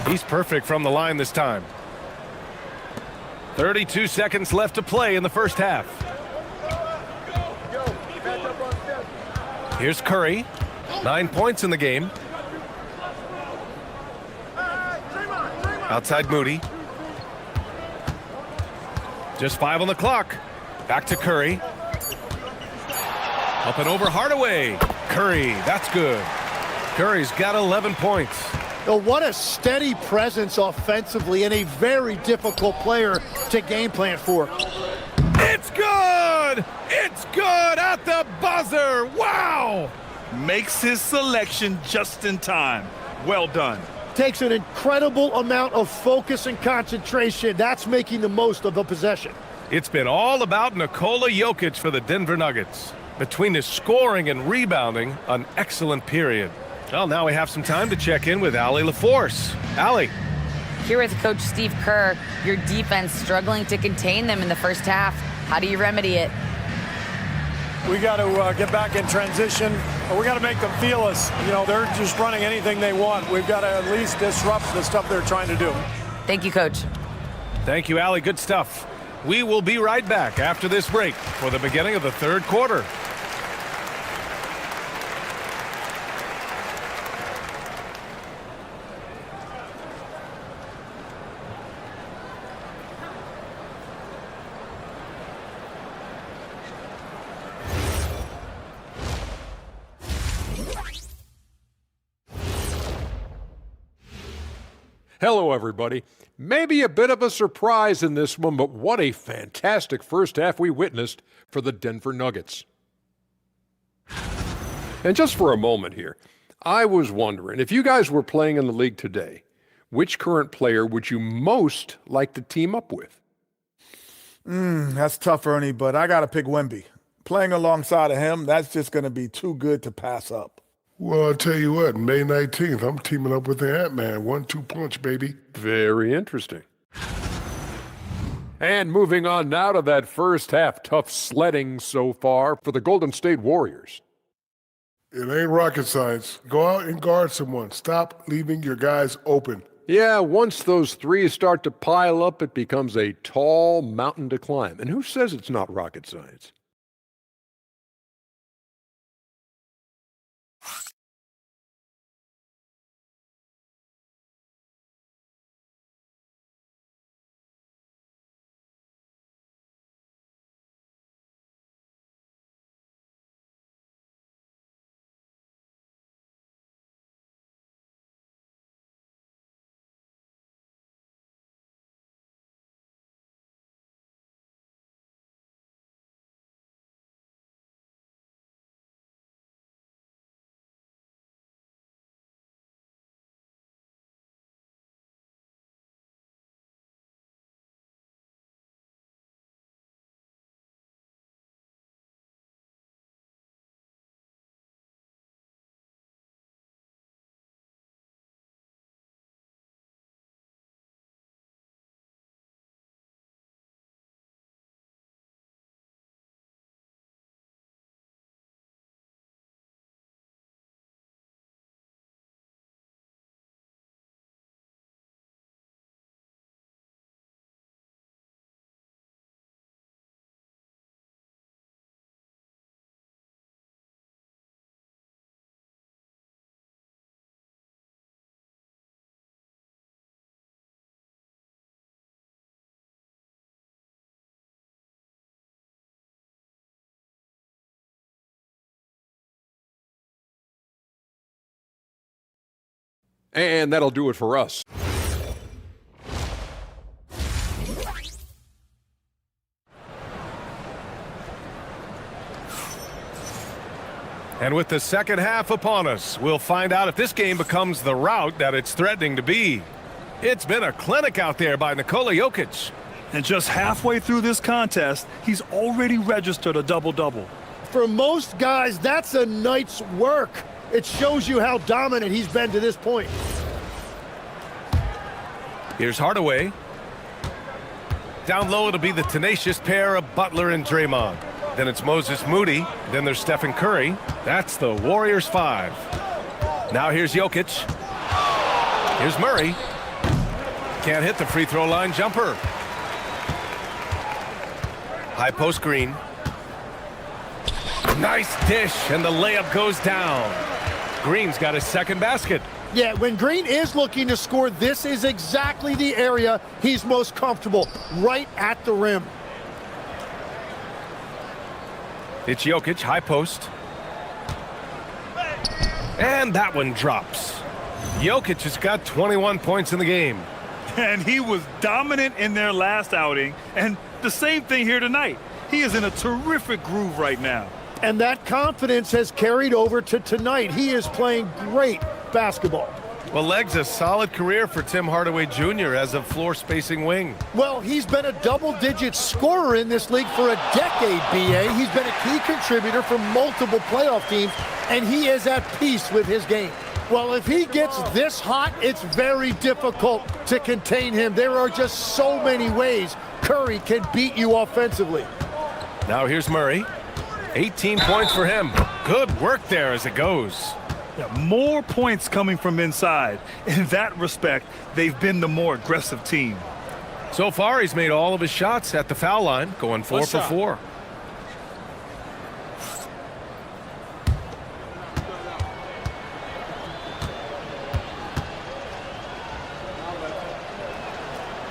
Speaker 1: He's perfect from the line this time. 32 seconds left to play in the first half. Here's Curry. 9 points in the game. Outside Moody. Just 5 on the clock. Back to Curry. Up and over Hardaway. Curry, that's good. Curry's got 11 points.
Speaker 4: Oh, what a steady presence offensively and a very difficult player to game plan for.
Speaker 1: It's good! It's good at the buzzer! Wow!
Speaker 2: Makes his selection just in time. Well done.
Speaker 4: Takes an incredible amount of focus and concentration. That's making the most of the possession.
Speaker 1: It's been all about Nikola Jokic for the Denver Nuggets. Between his scoring and rebounding, an excellent period. Well, now we have some time to check in with Allie LaForce. Allie.
Speaker 3: Here with Coach Steve Kerr, your defense struggling to contain them in the first half. How do you remedy it?
Speaker 6: We got to get back in transition. We got to make them feel us. You know, they're just running anything they want. We've got to at least disrupt the stuff they're trying to do.
Speaker 3: Thank you, Coach.
Speaker 1: Thank you, Allie. Good stuff. We will be right back after this break for the beginning of the third quarter.
Speaker 7: Hello, everybody. Maybe a bit of a surprise in this one, but what a fantastic first half we witnessed for the Denver Nuggets. And just for a moment here, I was wondering, if you guys were playing in the league today, which current player would you most like to team up with?
Speaker 8: That's tough, Ernie, but I got to pick Wemby. Playing alongside of him, that's just going to be too good to pass up.
Speaker 9: Well, I'll tell you what, May 19th, I'm teaming up with the Ant-Man. 1-2 punch, baby.
Speaker 7: Very interesting. And moving on now to that first half, tough sledding so far for the Golden State Warriors.
Speaker 9: It ain't rocket science. Go out and guard someone. Stop leaving your guys open.
Speaker 7: Yeah, once those threes start to pile up, it becomes a tall mountain to climb. And who says it's not rocket science? And that'll do it for us.
Speaker 1: And with the second half upon us, we'll find out if this game becomes the rout that it's threatening to be. It's been a clinic out there by Nikola Jokic.
Speaker 2: And just halfway through this contest, he's already registered a double-double.
Speaker 4: For most guys, that's a night's work. It shows you how dominant he's been to this point.
Speaker 1: Here's Hardaway. Down low, it'll be the tenacious pair of Butler and Draymond. Then it's Moses Moody. Then there's Stephen Curry. That's the Warriors 5. Now here's Jokic. Here's Murray. Can't hit the free throw line jumper. High post Green. Nice dish, and the layup goes down. Green's got his second basket.
Speaker 4: Yeah, when Green is looking to score, this is exactly the area he's most comfortable, right at the rim.
Speaker 1: It's Jokic, high post. And that one drops. Jokic has got 21 points in the game.
Speaker 2: And he was dominant in their last outing, and the same thing here tonight. He is in a terrific groove right now.
Speaker 4: And that confidence has carried over to tonight. He is playing great basketball.
Speaker 1: Well, Leg's a solid career for Tim Hardaway Jr. as a floor-spacing wing.
Speaker 4: Well, he's been a double-digit scorer in this league for a decade, B.A. He's been a key contributor for multiple playoff teams, and he is at peace with his game. Well, if he gets this hot, it's very difficult to contain him. There are just so many ways Curry can beat you offensively.
Speaker 1: Now here's Murray. 18 points for him. Good work there as it goes.
Speaker 2: Yeah, more points coming from inside. In that respect, they've been the more aggressive team.
Speaker 1: So far, he's made all of his shots at the foul line, going 4 for 4.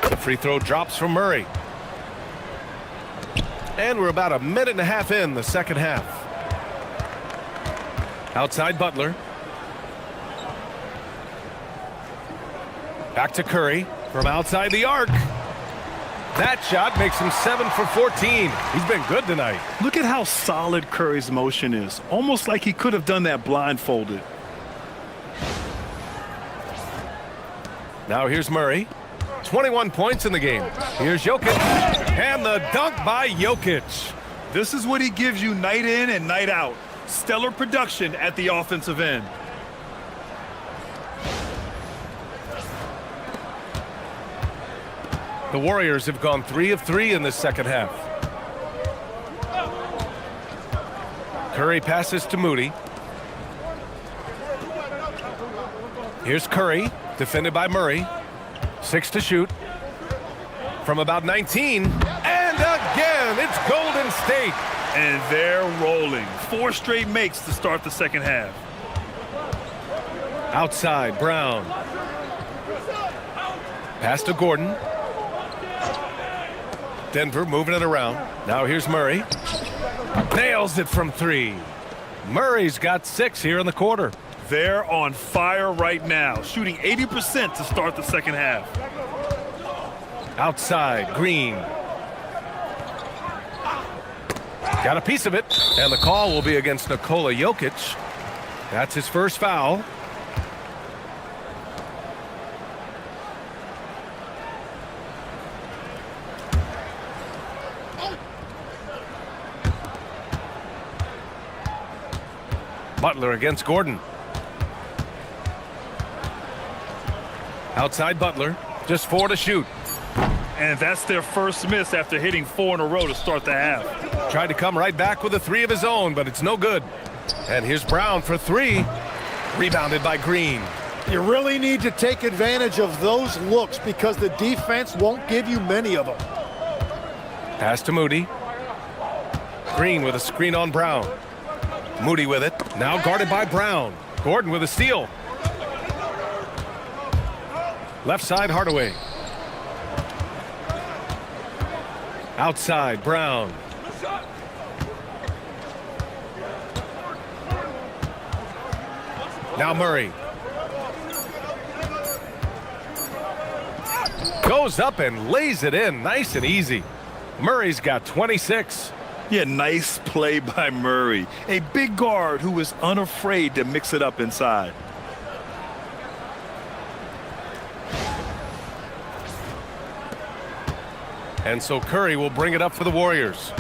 Speaker 1: The free throw drops from Murray. And we're about a minute and a half in the second half. Outside Butler. Back to Curry from outside the arc. That shot makes him 7 for 14. He's been good tonight.
Speaker 2: Look at how solid Curry's motion is. Almost like he could have done that blindfolded.
Speaker 1: Now here's Murray. 21 points in the game. Here's Jokic. And the dunk by Jokic.
Speaker 2: This is what he gives you night in and night out. Stellar production at the offensive end.
Speaker 1: The Warriors have gone 3 of 3 in this second half. Curry passes to Moody. Here's Curry, defended by Murray. 6 to shoot. From about 19. And again, it's Golden State.
Speaker 2: And they're rolling. 4 straight makes to start the second half.
Speaker 1: Outside, Brown. Pass to Gordon. Denver moving it around. Now here's Murray. Nails it from 3. Murray's got 6 here in the quarter.
Speaker 2: They're on fire right now, shooting 80% to start the second half.
Speaker 1: Outside, Green. Got a piece of it, and the call will be against Nikola Jokic. That's his first foul. Butler against Gordon. Outside Butler, just 4 to shoot.
Speaker 2: And that's their first miss after hitting 4 in a row to start the half.
Speaker 1: Tried to come right back with a 3 of his own, but it's no good. And here's Brown for 3. Rebounded by Green.
Speaker 4: You really need to take advantage of those looks because the defense won't give you many of them.
Speaker 1: Pass to Moody. Green with a screen on Brown. Moody with it. Now guarded by Brown. Gordon with a steal. Left side, Hardaway. Outside, Brown. Now Murray. Goes up and lays it in nice and easy. Murray's got 26.
Speaker 2: Yeah, nice play by Murray. A big guard who is unafraid to mix it up inside.
Speaker 1: And so Curry will bring it up for the Warriors.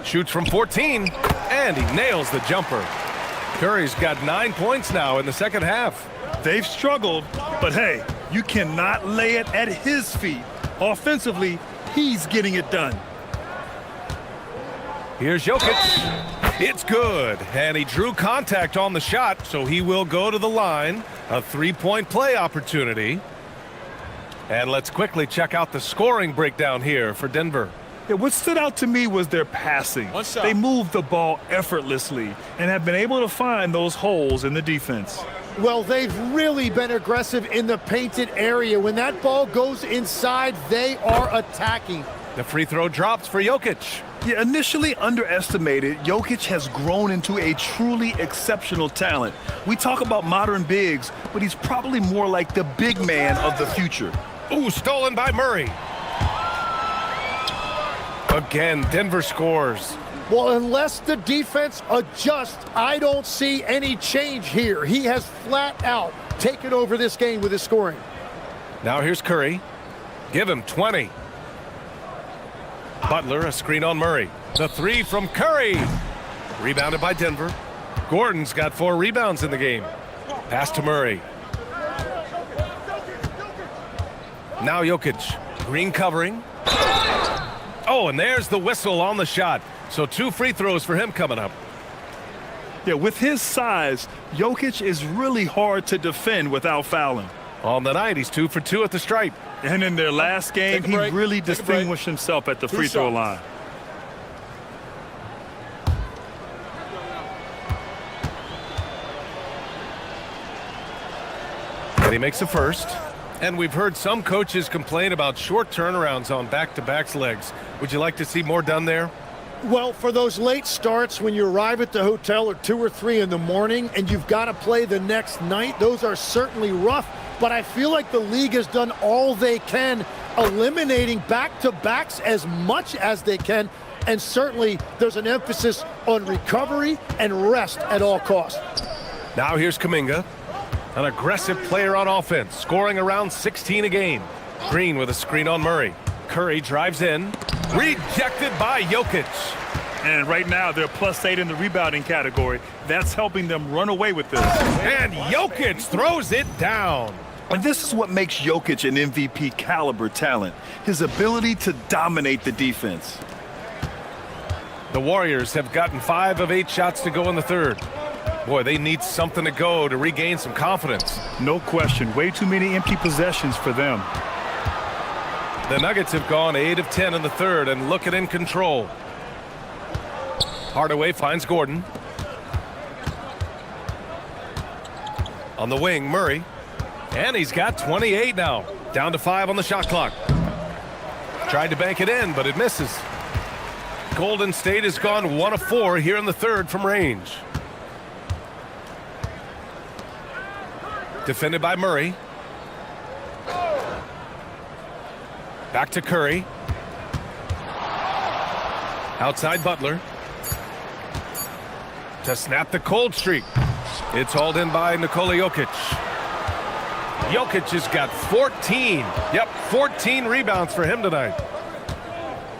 Speaker 1: Shoots from 14, and he nails the jumper. Curry's got 9 points now in the second half.
Speaker 2: They've struggled, but hey, you cannot lay it at his feet. Offensively, he's getting it done.
Speaker 1: Here's Jokic. It's good, and he drew contact on the shot, so he will go to the line. A 3-point play opportunity. And let's quickly check out the scoring breakdown here for Denver.
Speaker 2: Yeah, what stood out to me was their passing. They moved the ball effortlessly and have been able to find those holes in the defense.
Speaker 4: Well, they've really been aggressive in the painted area. When that ball goes inside, they are attacking.
Speaker 1: The free throw drops for Jokic.
Speaker 2: Yeah, initially underestimated, Jokic has grown into a truly exceptional talent. We talk about modern bigs, but he's probably more like the big man of the future.
Speaker 1: Ooh, stolen by Murray. Again, Denver scores.
Speaker 4: Well, unless the defense adjusts, I don't see any change here. He has flat out taken over this game with his scoring.
Speaker 1: Now here's Curry. Give him 20. Butler, a screen on Murray. The 3 from Curry. Rebounded by Denver. Gordon's got 4 rebounds in the game. Pass to Murray. Now Jokic. Green covering. Oh, and there's the whistle on the shot. So 2 free throws for him coming up.
Speaker 2: Yeah, with his size, Jokic is really hard to defend without fouling.
Speaker 1: On the night, he's 2 for 2 at the stripe.
Speaker 2: And in their last game, he really distinguished himself at the free throw line.
Speaker 1: And he makes a first. And we've heard some coaches complain about short turnarounds on back-to-backs legs. Would you like to see more done there?
Speaker 4: Well, for those late starts when you arrive at the hotel at 2 or 3 in the morning and you've got to play the next night, those are certainly rough. But I feel like the league has done all they can, eliminating back-to-backs as much as they can. And certainly there's an emphasis on recovery and rest at all costs.
Speaker 1: Now here's Kuminga, an aggressive player on offense, scoring around 16 a game. Green with a screen on Murray. Curry drives in. Rejected by Jokic.
Speaker 2: And right now, they're +8 in the rebounding category. That's helping them run away with this.
Speaker 1: And Jokic throws it down.
Speaker 2: And this is what makes Jokic an MVP caliber talent, his ability to dominate the defense.
Speaker 1: The Warriors have gotten 5 of 8 shots to go in the third. Boy, they need something to go to regain some confidence.
Speaker 2: No question. Way too many empty possessions for them.
Speaker 1: The Nuggets have gone 8 of 10 in the third and looking in control. Hardaway finds Gordon. On the wing, Murray. And he's got 28 now. Down to 5 on the shot clock. Tried to bank it in, but it misses. Golden State has gone 1 of 4 here in the third from range. Defended by Murray. Back to Curry. Outside Butler. To snap the cold streak. It's hauled in by Nikola Jokic. Jokic has got 14. Yep, 14 rebounds for him tonight.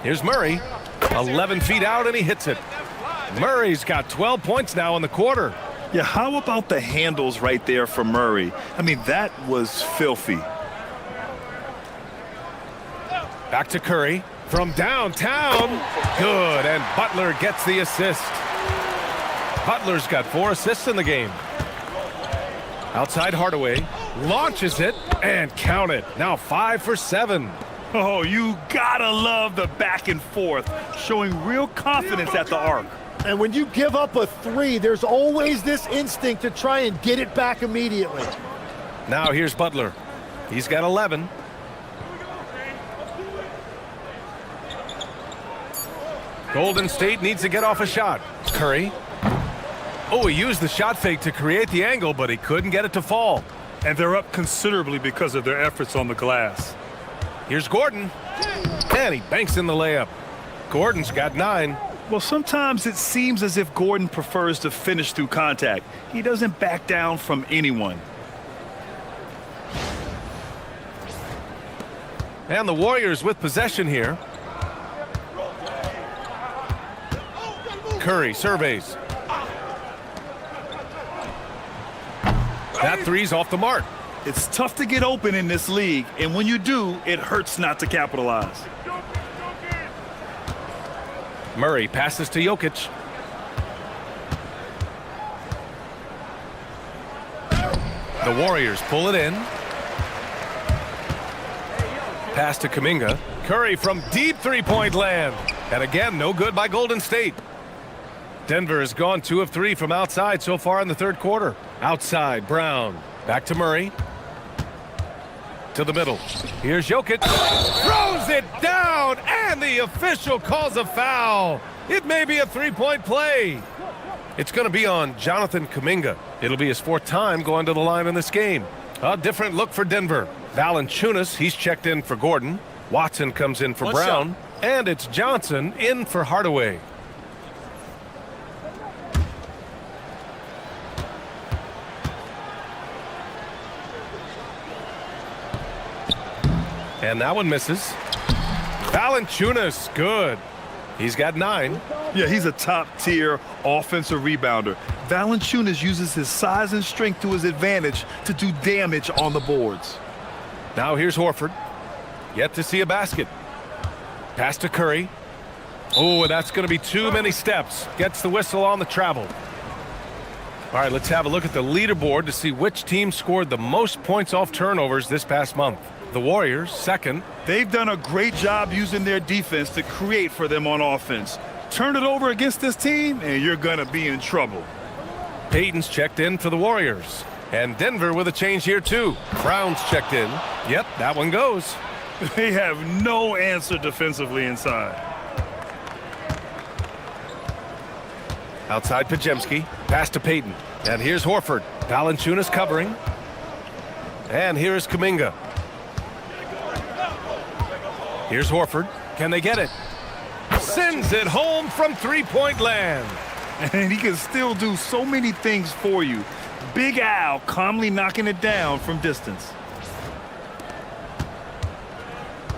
Speaker 1: Here's Murray. 11 feet out and he hits it. Murray's got 12 points now in the quarter.
Speaker 2: Yeah, how about the handles right there for Murray? I mean, that was filthy.
Speaker 1: Back to Curry from downtown. Good, and Butler gets the assist. Butler's got 4 assists in the game. Outside Hardaway, launches it, and count it. Now 5 for 7.
Speaker 2: Oh, you gotta love the back and forth, showing real confidence at the arc.
Speaker 4: And when you give up a 3, there's always this instinct to try and get it back immediately.
Speaker 1: Now here's Butler. He's got 11. Golden State needs to get off a shot. Curry. Oh, he used the shot fake to create the angle, but he couldn't get it to fall.
Speaker 2: And they're up considerably because of their efforts on the glass.
Speaker 1: Here's Gordon. And he banks in the layup. Gordon's got 9.
Speaker 2: Well, sometimes it seems as if Gordon prefers to finish through contact. He doesn't back down from anyone.
Speaker 1: And the Warriors with possession here. Curry surveys. That 3's off the mark.
Speaker 2: It's tough to get open in this league, and when you do, it hurts not to capitalize.
Speaker 1: Murray passes to Jokic. The Warriors pull it in. Pass to Kuminga. Curry from deep three-point land. And again, no good by Golden State. Denver has gone 2 of 3 from outside so far in the third quarter. Outside, Brown. Back to Murray. To the middle. Here's Jokic. Throws it down, and the official calls a foul. It may be a 3-point play. It's going to be on Jonathan Kuminga. It'll be his 4th time going to the line in this game. A different look for Denver. Valanciunas, he's checked in for Gordon. Watson comes in for Brown. And it's Johnson in for Hardaway. And that one misses. Valanciunas, good. He's got 9.
Speaker 2: Yeah, he's a top-tier offensive rebounder. Valanciunas uses his size and strength to his advantage to do damage on the boards.
Speaker 1: Now here's Horford. Yet to see a basket. Pass to Curry. Oh, and that's going to be too many steps. Gets the whistle on the travel. All right, let's have a look at the leaderboard to see which team scored the most points off turnovers this past month. The Warriors, second.
Speaker 2: They've done a great job using their defense to create for them on offense. Turn it over against this team, and you're going to be in trouble.
Speaker 1: Payton's checked in for the Warriors. And Denver with a change here, too. Brown's checked in. Yep, that one goes.
Speaker 2: They have no answer defensively inside.
Speaker 1: Outside Pajemski. Pass to Payton. And here's Horford. Valanciunas covering. And here's Kuminga. Here's Horford. Can they get it? Sends it home from three-point land.
Speaker 2: And he can still do so many things for you. Big Al calmly knocking it down from distance.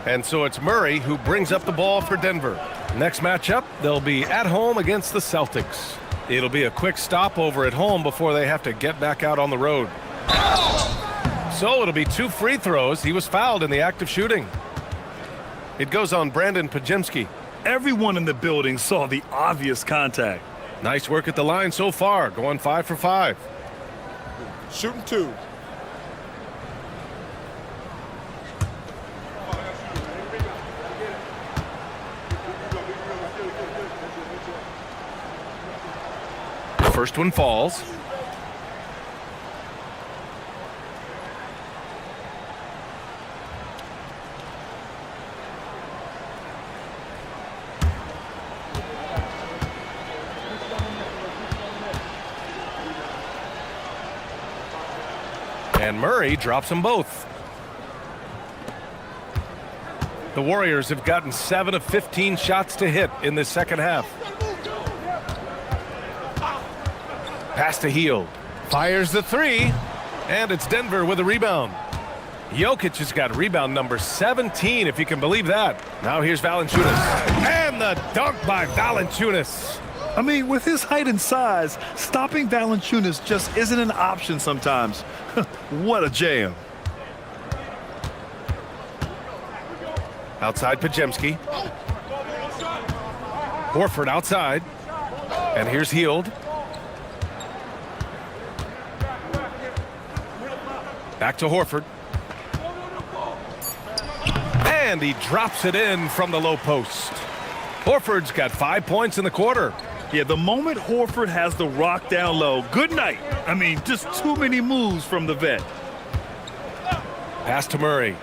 Speaker 1: And so it's Murray who brings up the ball for Denver. Next matchup, they'll be at home against the Celtics. It'll be a quick stopover at home before they have to get back out on the road. So it'll be 2 free throws. He was fouled in the act of shooting. It goes on Brandon Pajemski.
Speaker 2: Everyone in the building saw the obvious contact.
Speaker 1: Nice work at the line so far, going 5 for 5.
Speaker 5: Shooting 2.
Speaker 1: First one falls. And Murray drops them both. The Warriors have gotten 7 of 15 shots to hit in this second half. Pass to Hield. Fires the 3. And it's Denver with a rebound. Jokic has got rebound number 17, if you can believe that. Now here's Valanciunas. And the dunk by Valanciunas.
Speaker 2: I mean, with his height and size, stopping Valanciunas just isn't an option sometimes. What a jam.
Speaker 1: Outside Pajemski. Horford outside. And here's Hield. Back to Horford. And he drops it in from the low post. Horford's got 5 points in the quarter.
Speaker 2: Yeah, the moment Horford has the rock down low, good night. I mean, just too many moves from the vet.
Speaker 1: Pass to Murray.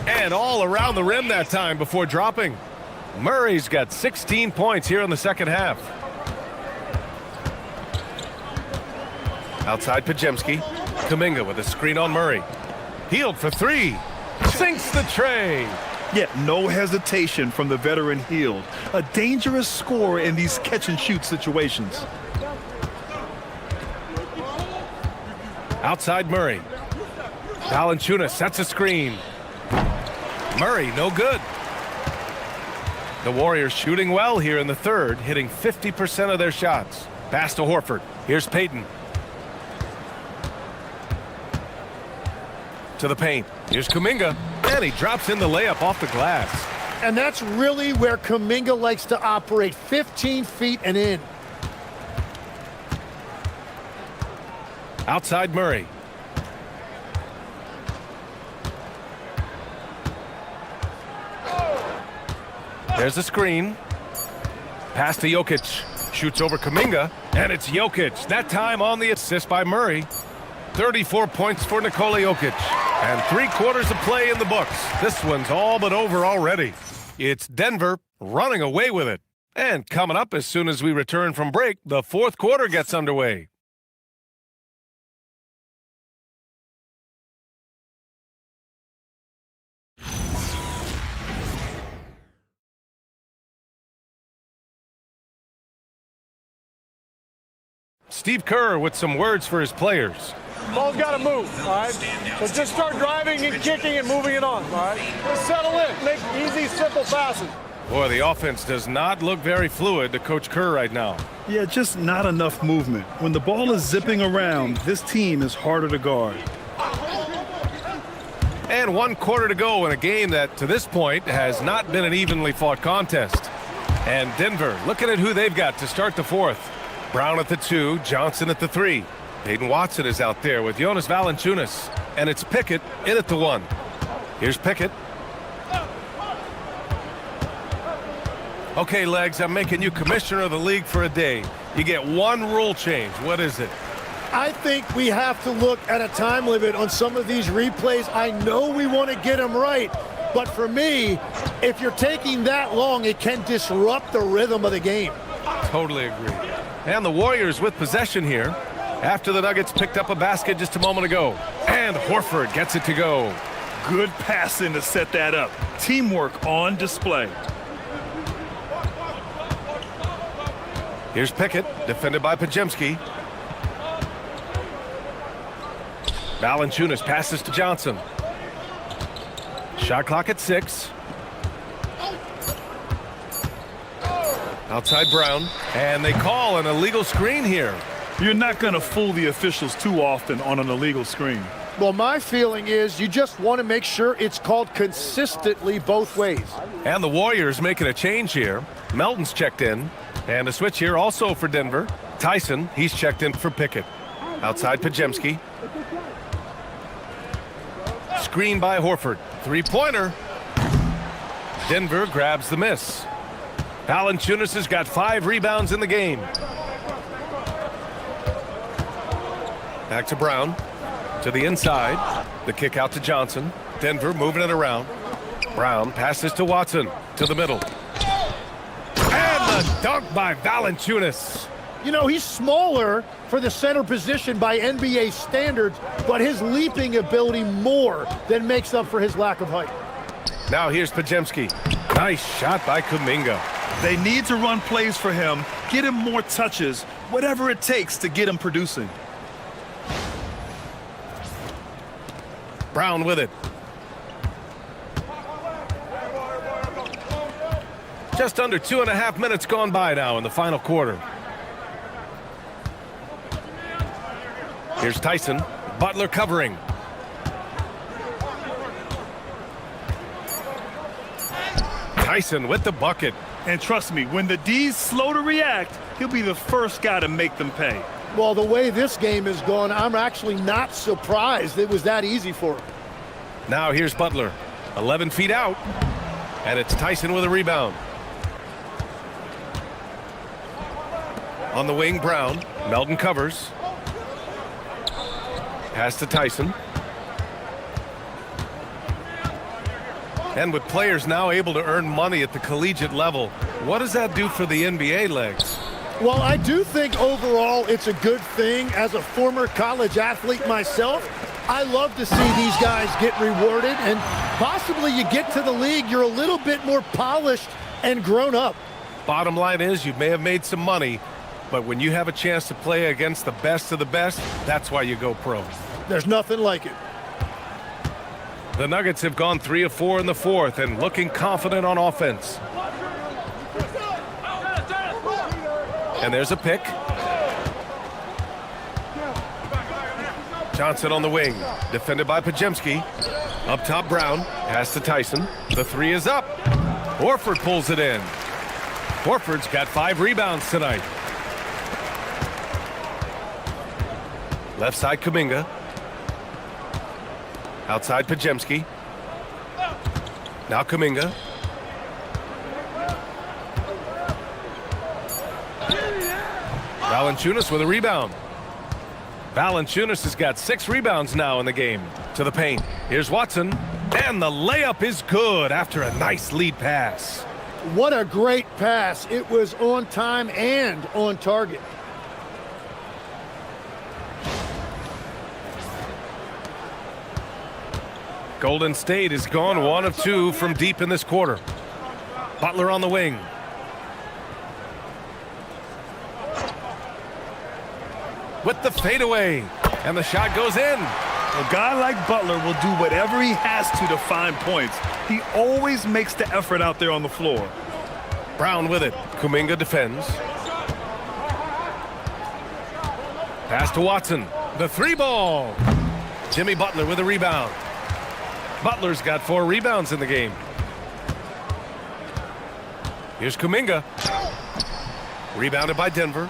Speaker 1: And all around the rim that time before dropping. Murray's got 16 points here in the second half. Outside Pajemski. Kuminga with a screen on Murray. Hield for 3. Sinks the tray.
Speaker 2: Yet no hesitation from the veteran Hield. A dangerous scorer in these catch-and-shoot situations.
Speaker 1: Outside Murray. Valanciunas sets a screen. Murray, no good. The Warriors shooting well here in the third, hitting 50% of their shots. Pass to Horford. Here's Payton. To the paint. Here's Kuminga. And he drops in the layup off the glass.
Speaker 4: And that's really where Kuminga likes to operate, 15 feet and in.
Speaker 1: Outside Murray. There's the screen. Pass to Jokic. Shoots over Kuminga. And it's Jokic. That time on the assist by Murray. 34 points for Nikola Jokic. And 3/4 of play in the books. This one's all but over already. It's Denver running away with it. And coming up as soon as we return from break, the fourth quarter gets underway. Steve Kerr with some words for his players.
Speaker 6: Ball's got to move, all right? So just start driving and kicking and moving it on, all right? Just settle in. Make easy, simple passes.
Speaker 1: Boy, the offense does not look very fluid to Coach Kerr right now.
Speaker 2: Yeah, just not enough movement. When the ball is zipping around, this team is harder to guard.
Speaker 1: And 1 quarter to go in a game that, to this point, has not been an evenly fought contest. And Denver looking at who they've got to start the 4th. Brown at the 2, Johnson at the 3. Peyton Watson is out there with Jonas Valanciunas. And it's Pickett in at the 1. Here's Pickett. Okay, Legs, I'm making you commissioner of the league for a day. You get 1 rule change. What is it?
Speaker 4: I think we have to look at a time limit on some of these replays. I know we want to get them right, but for me, if you're taking that long, it can disrupt the rhythm of the game.
Speaker 1: Totally agree. And the Warriors with possession here after the Nuggets picked up a basket just a moment ago. And Horford gets it to go.
Speaker 2: Good passing to set that up. Teamwork on display.
Speaker 1: Here's Pickett, defended by Podziemski. Valanciunas passes to Johnson. Shot clock at 6. Outside Brown, and they call an illegal screen here.
Speaker 2: You're not going to fool the officials too often on an illegal screen.
Speaker 4: Well, my feeling is you just want to make sure it's called consistently both ways.
Speaker 1: And the Warriors making a change here. Melton's checked in. And a switch here also for Denver. Tyson, he's checked in for Pickett. Outside Podziemski. Screen by Horford. 3-pointer. Denver grabs the miss. Valanciunas has got 5 rebounds in the game. Back to Brown. To the inside. The kick out to Johnson. Denver moving it around. Brown passes to Watson. To the middle. And the dunk by Valanciunas.
Speaker 4: You know, he's smaller for the center position by NBA standards, but his leaping ability more than makes up for his lack of height.
Speaker 1: Now here's Podziemski. Nice shot by Kuminga.
Speaker 2: They need to run plays for him, get him more touches, whatever it takes to get him producing.
Speaker 1: Brown with it. Just under 2.5 minutes gone by now in the final quarter. Here's Tyson. Butler covering. Tyson with the bucket.
Speaker 2: And trust me, when the D's slow to react, he'll be the first guy to make them pay.
Speaker 4: Well, the way this game is going, I'm actually not surprised it was that easy for him.
Speaker 1: Now here's Butler. 11 feet out. And it's Tyson with a rebound. On the wing, Brown. Melton covers. Pass to Tyson. And with players now able to earn money at the collegiate level, what does that do for the NBA, Legs?
Speaker 4: Well, I do think overall it's a good thing. As a former college athlete myself, I love to see these guys get rewarded, and possibly you get to the league, you're a little bit more polished and grown up.
Speaker 1: Bottom line is you may have made some money, but when you have a chance to play against the best of the best, that's why you go pro.
Speaker 4: There's nothing like it.
Speaker 1: The Nuggets have gone 3 of 4 in the 4th and looking confident on offense. And there's a pick. Johnson on the wing, defended by Podziemski. Up top, Brown, pass to Tyson. The 3 is up. Horford pulls it in. Horford's got 5 rebounds tonight. Left side, Kuminga. Outside, Podziemski. Now Kuminga. Valanciunas with a rebound. Valanciunas has got 6 rebounds now in the game. To the paint. Here's Watson. And the layup is good after a nice lead pass.
Speaker 4: What a great pass. It was on time and on target.
Speaker 1: Golden State has gone 1 of 2 from deep in this quarter. Butler on the wing. With the fadeaway. And the shot goes in.
Speaker 2: A guy like Butler will do whatever he has to find points. He always makes the effort out there on the floor.
Speaker 1: Brown with it. Kuminga defends. Pass to Watson. The 3-ball. Jimmy Butler with a rebound. Butler's got 4 rebounds in the game. Here's Kuminga. Rebounded by Denver.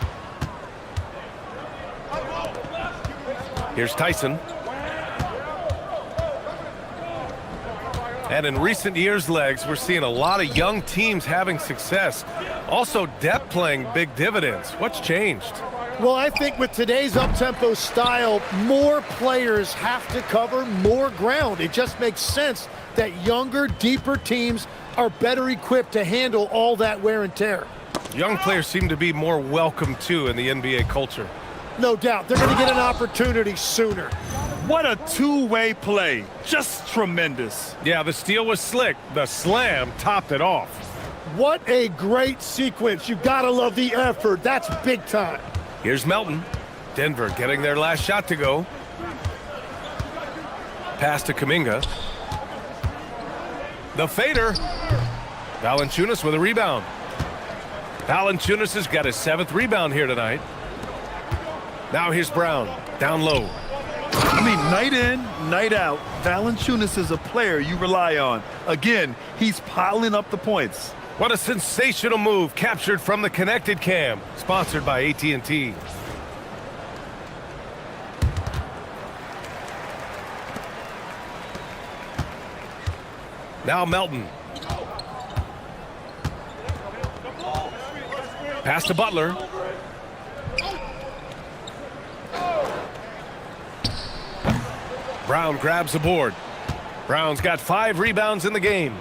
Speaker 1: Here's Tyson. And in recent years, Legs, we're seeing a lot of young teams having success. Also, depth playing big dividends. What's changed?
Speaker 4: Well, I think with today's up-tempo style, more players have to cover more ground. It just makes sense that younger, deeper teams are better equipped to handle all that wear and tear.
Speaker 1: Young players seem to be more welcome, too, in the NBA culture.
Speaker 4: No doubt. They're going to get an opportunity sooner.
Speaker 2: What a two-way play. Just tremendous.
Speaker 1: Yeah, the steal was slick. The slam topped it off.
Speaker 4: What a great sequence. You got to love the effort. That's big time.
Speaker 1: Here's Melton. Denver getting their last shot to go. Pass to Kuminga. The fader. Valanciunas with a rebound. Valanciunas has got his 7th rebound here tonight. Now here's Brown. Down low.
Speaker 2: I mean, night in, night out, Valanciunas is a player you rely on. Again, he's piling up the points.
Speaker 1: What a sensational move, captured from the Connected Cam, sponsored by AT&T. Now Melton. Pass to Butler. Brown grabs the board. Brown's got 5 rebounds in the game.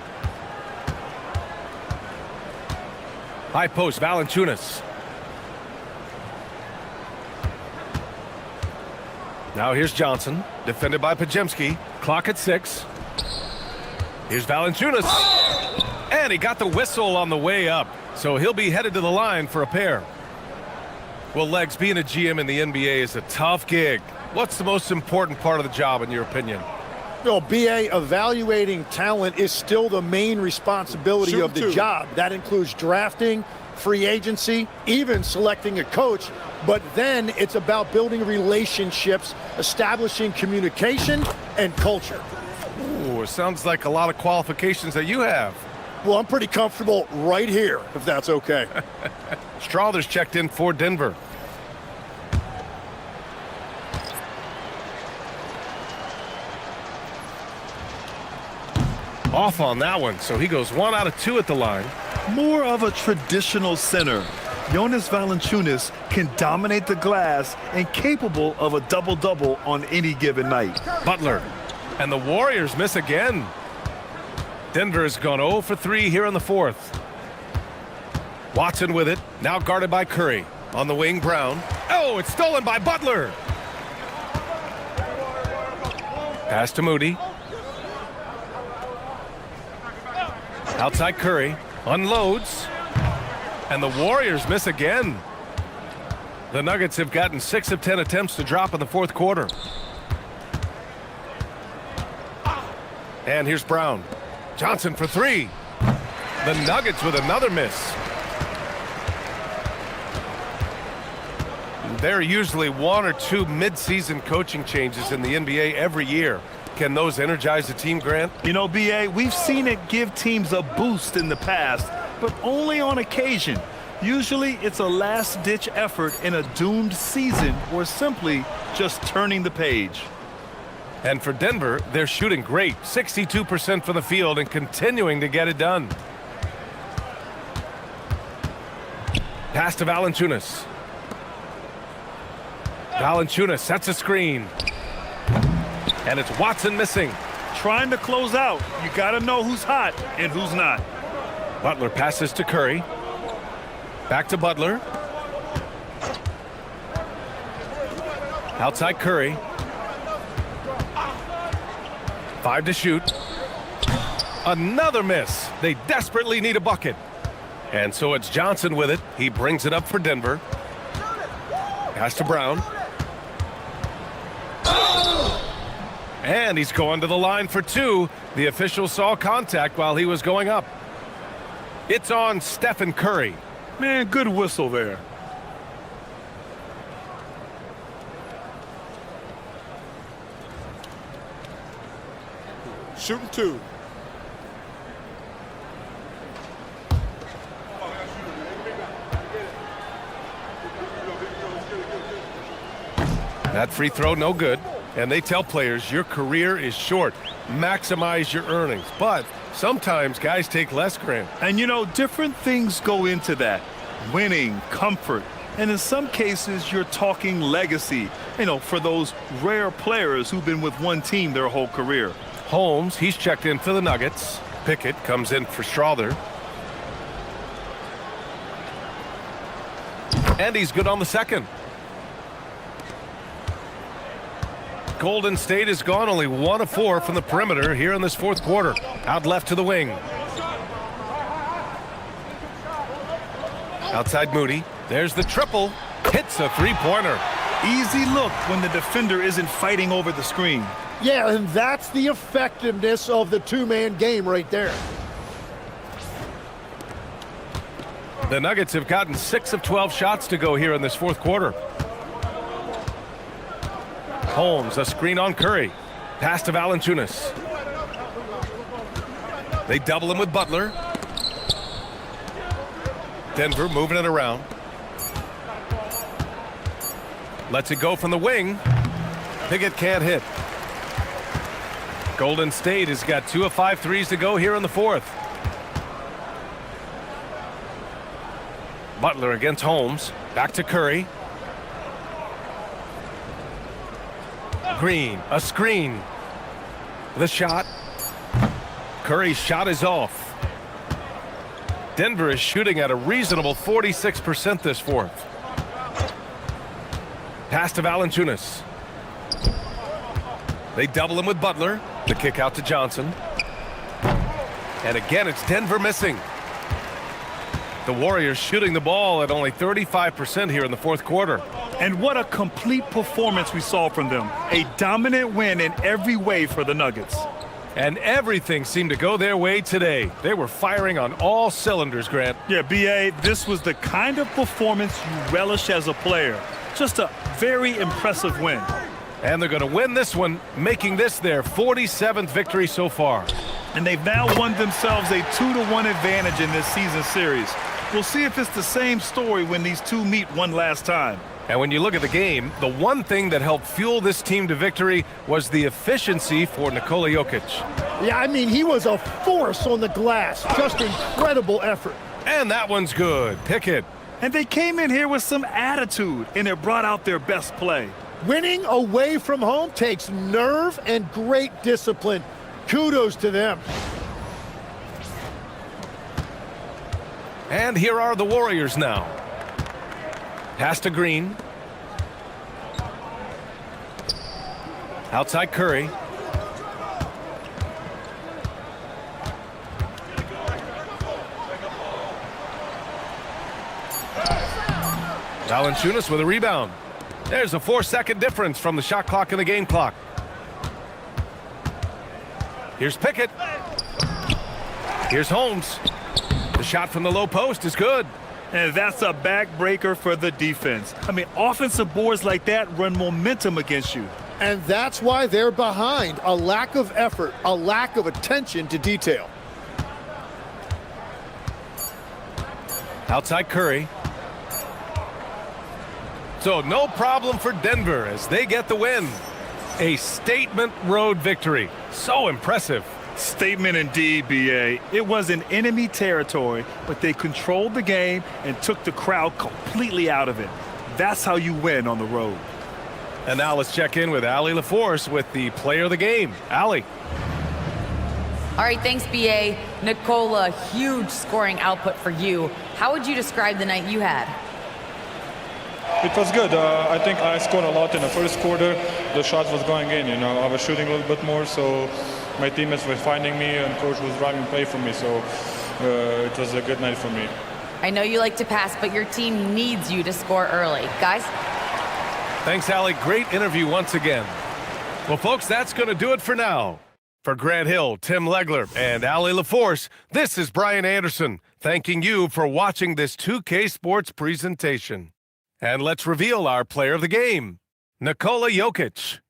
Speaker 1: High post, Valanciunas. Now here's Johnson, defended by Pajemski. Clock at 6. Here's Valanciunas. And he got the whistle on the way up, so he'll be headed to the line for a pair. Well, Legs, being a GM in the NBA is a tough gig. What's the most important part of the job, in your opinion?
Speaker 4: Well, BA, evaluating talent is still the main responsibility of the job. That includes drafting, free agency, even selecting a coach. But then it's about building relationships, establishing communication, and culture.
Speaker 1: Ooh, it sounds like a lot of qualifications that you have.
Speaker 4: Well, I'm pretty comfortable right here, if that's okay.
Speaker 1: Strawther's checked in for Denver. Off on that one, so he goes 1 out of 2 at the line.
Speaker 2: More of a traditional center. Jonas Valanciunas can dominate the glass and capable of a double-double on any given night.
Speaker 1: Butler, and the Warriors miss again. Denver has gone 0 for 3 here in the 4th. Watson with it, now guarded by Curry. On the wing, Brown. Oh, it's stolen by Butler. Pass to Moody. Outside Curry, unloads, and the Warriors miss again. The Nuggets have gotten 6 of 10 attempts to drop in the 4th quarter. And here's Brown. Johnson for 3. The Nuggets with another miss. There are usually 1 or 2 mid-season coaching changes in the NBA every year. Can those energize the team, Grant?
Speaker 2: You know, BA, we've seen it give teams a boost in the past, but only on occasion. Usually it's a last-ditch effort in a doomed season or simply just turning the page.
Speaker 1: And for Denver, they're shooting great. 62% from the field and continuing to get it done. Pass to Valanciunas. Valanciunas sets a screen. And it's Watson missing.
Speaker 2: Trying to close out. You got to know who's hot and who's not.
Speaker 1: Butler passes to Curry. Back to Butler. Outside Curry. 5 to shoot. Another miss. They desperately need a bucket. And so it's Johnson with it. He brings it up for Denver. Pass to Brown. And he's going to the line for 2. The official saw contact while he was going up. It's on Stephen Curry.
Speaker 2: Man, good whistle there.
Speaker 5: Shooting 2.
Speaker 1: That free throw, no good. And they tell players, your career is short. Maximize your earnings. But sometimes guys take less, Grant.
Speaker 2: And you know, different things go into that. Winning, comfort, and in some cases, you're talking legacy. You know, for those rare players who've been with one team their whole career.
Speaker 1: Holmes, he's checked in for the Nuggets. Pickett comes in for Strother. And he's good on the second. Golden State is gone, only 1 of 4 from the perimeter here in this fourth quarter. Out left to the wing. Outside Moody. There's the triple. Hits a three-pointer.
Speaker 2: Easy look when the defender isn't fighting over the screen.
Speaker 4: Yeah, and that's the effectiveness of the two-man game right there.
Speaker 1: The Nuggets have gotten 6 of 12 shots to go here in this fourth quarter. Holmes, a screen on Curry. Pass to Valanciunas. They double him with Butler. Denver moving it around. Lets it go from the wing. Pickett can't hit. Golden State has got 2 of 5 threes to go here in the fourth. Butler against Holmes. Back to Curry. Green, a screen. The shot. Curry's shot is off. Denver is shooting at a reasonable 46% this fourth. Pass to Valanciunas. They double him with Butler. The kick out to Johnson. And again, it's Denver missing. The Warriors shooting the ball at only 35% here in the fourth quarter.
Speaker 2: And what a complete performance we saw from them. A dominant win in every way for the Nuggets.
Speaker 1: And everything seemed to go their way today. They were firing on all cylinders, Grant.
Speaker 2: Yeah, B.A., this was the kind of performance you relish as a player. Just a very impressive win.
Speaker 1: And they're going to win this one, making this their 47th victory so far.
Speaker 2: And they've now won themselves a 2-1 advantage in this season series. We'll see if it's the same story when these two meet one last time.
Speaker 1: And when you look at the game, the one thing that helped fuel this team to victory was the efficiency for Nikola Jokic.
Speaker 4: Yeah, I mean, he was a force on the glass. Just incredible effort.
Speaker 1: And that one's good. Pickett.
Speaker 2: And they came in here with some attitude, and it brought out their best play.
Speaker 4: Winning away from home takes nerve and great discipline. Kudos to them.
Speaker 1: And here are the Warriors now. Pass to Green. Outside Curry. Valanciunas with a rebound. There's a 4-second difference from the shot clock and the game clock. Here's Pickett. Here's Holmes. The shot from the low post is good.
Speaker 2: And that's a backbreaker for the defense. I mean, offensive boards like that run momentum against you.
Speaker 4: And that's why they're behind. A lack of effort, a lack of attention to detail.
Speaker 1: Outside Curry. So no problem for Denver as they get the win. A statement road victory. So impressive.
Speaker 2: Statement indeed, B.A. It was in enemy territory, but they controlled the game and took the crowd completely out of it. That's how you win on the road.
Speaker 1: And now let's check in with Allie LaForce with the player of the game. Allie.
Speaker 3: All right, thanks, B.A. Nikola, huge scoring output for you. How would you describe the night you had?
Speaker 10: It was good. I think I scored a lot in the first quarter. The shots was going in, you know. I was shooting a little bit more, so my teammates were finding me and coach was driving play for me, so it was a good night for me.
Speaker 3: I know you like to pass, but your team needs you to score early. Guys?
Speaker 1: Thanks, Allie. Great interview once again. Well, folks, that's going to do it for now. For Grant Hill, Tim Legler, and Allie LaForce, this is Brian Anderson, thanking you for watching this 2K Sports presentation. And let's reveal our player of the game, Nikola Jokic.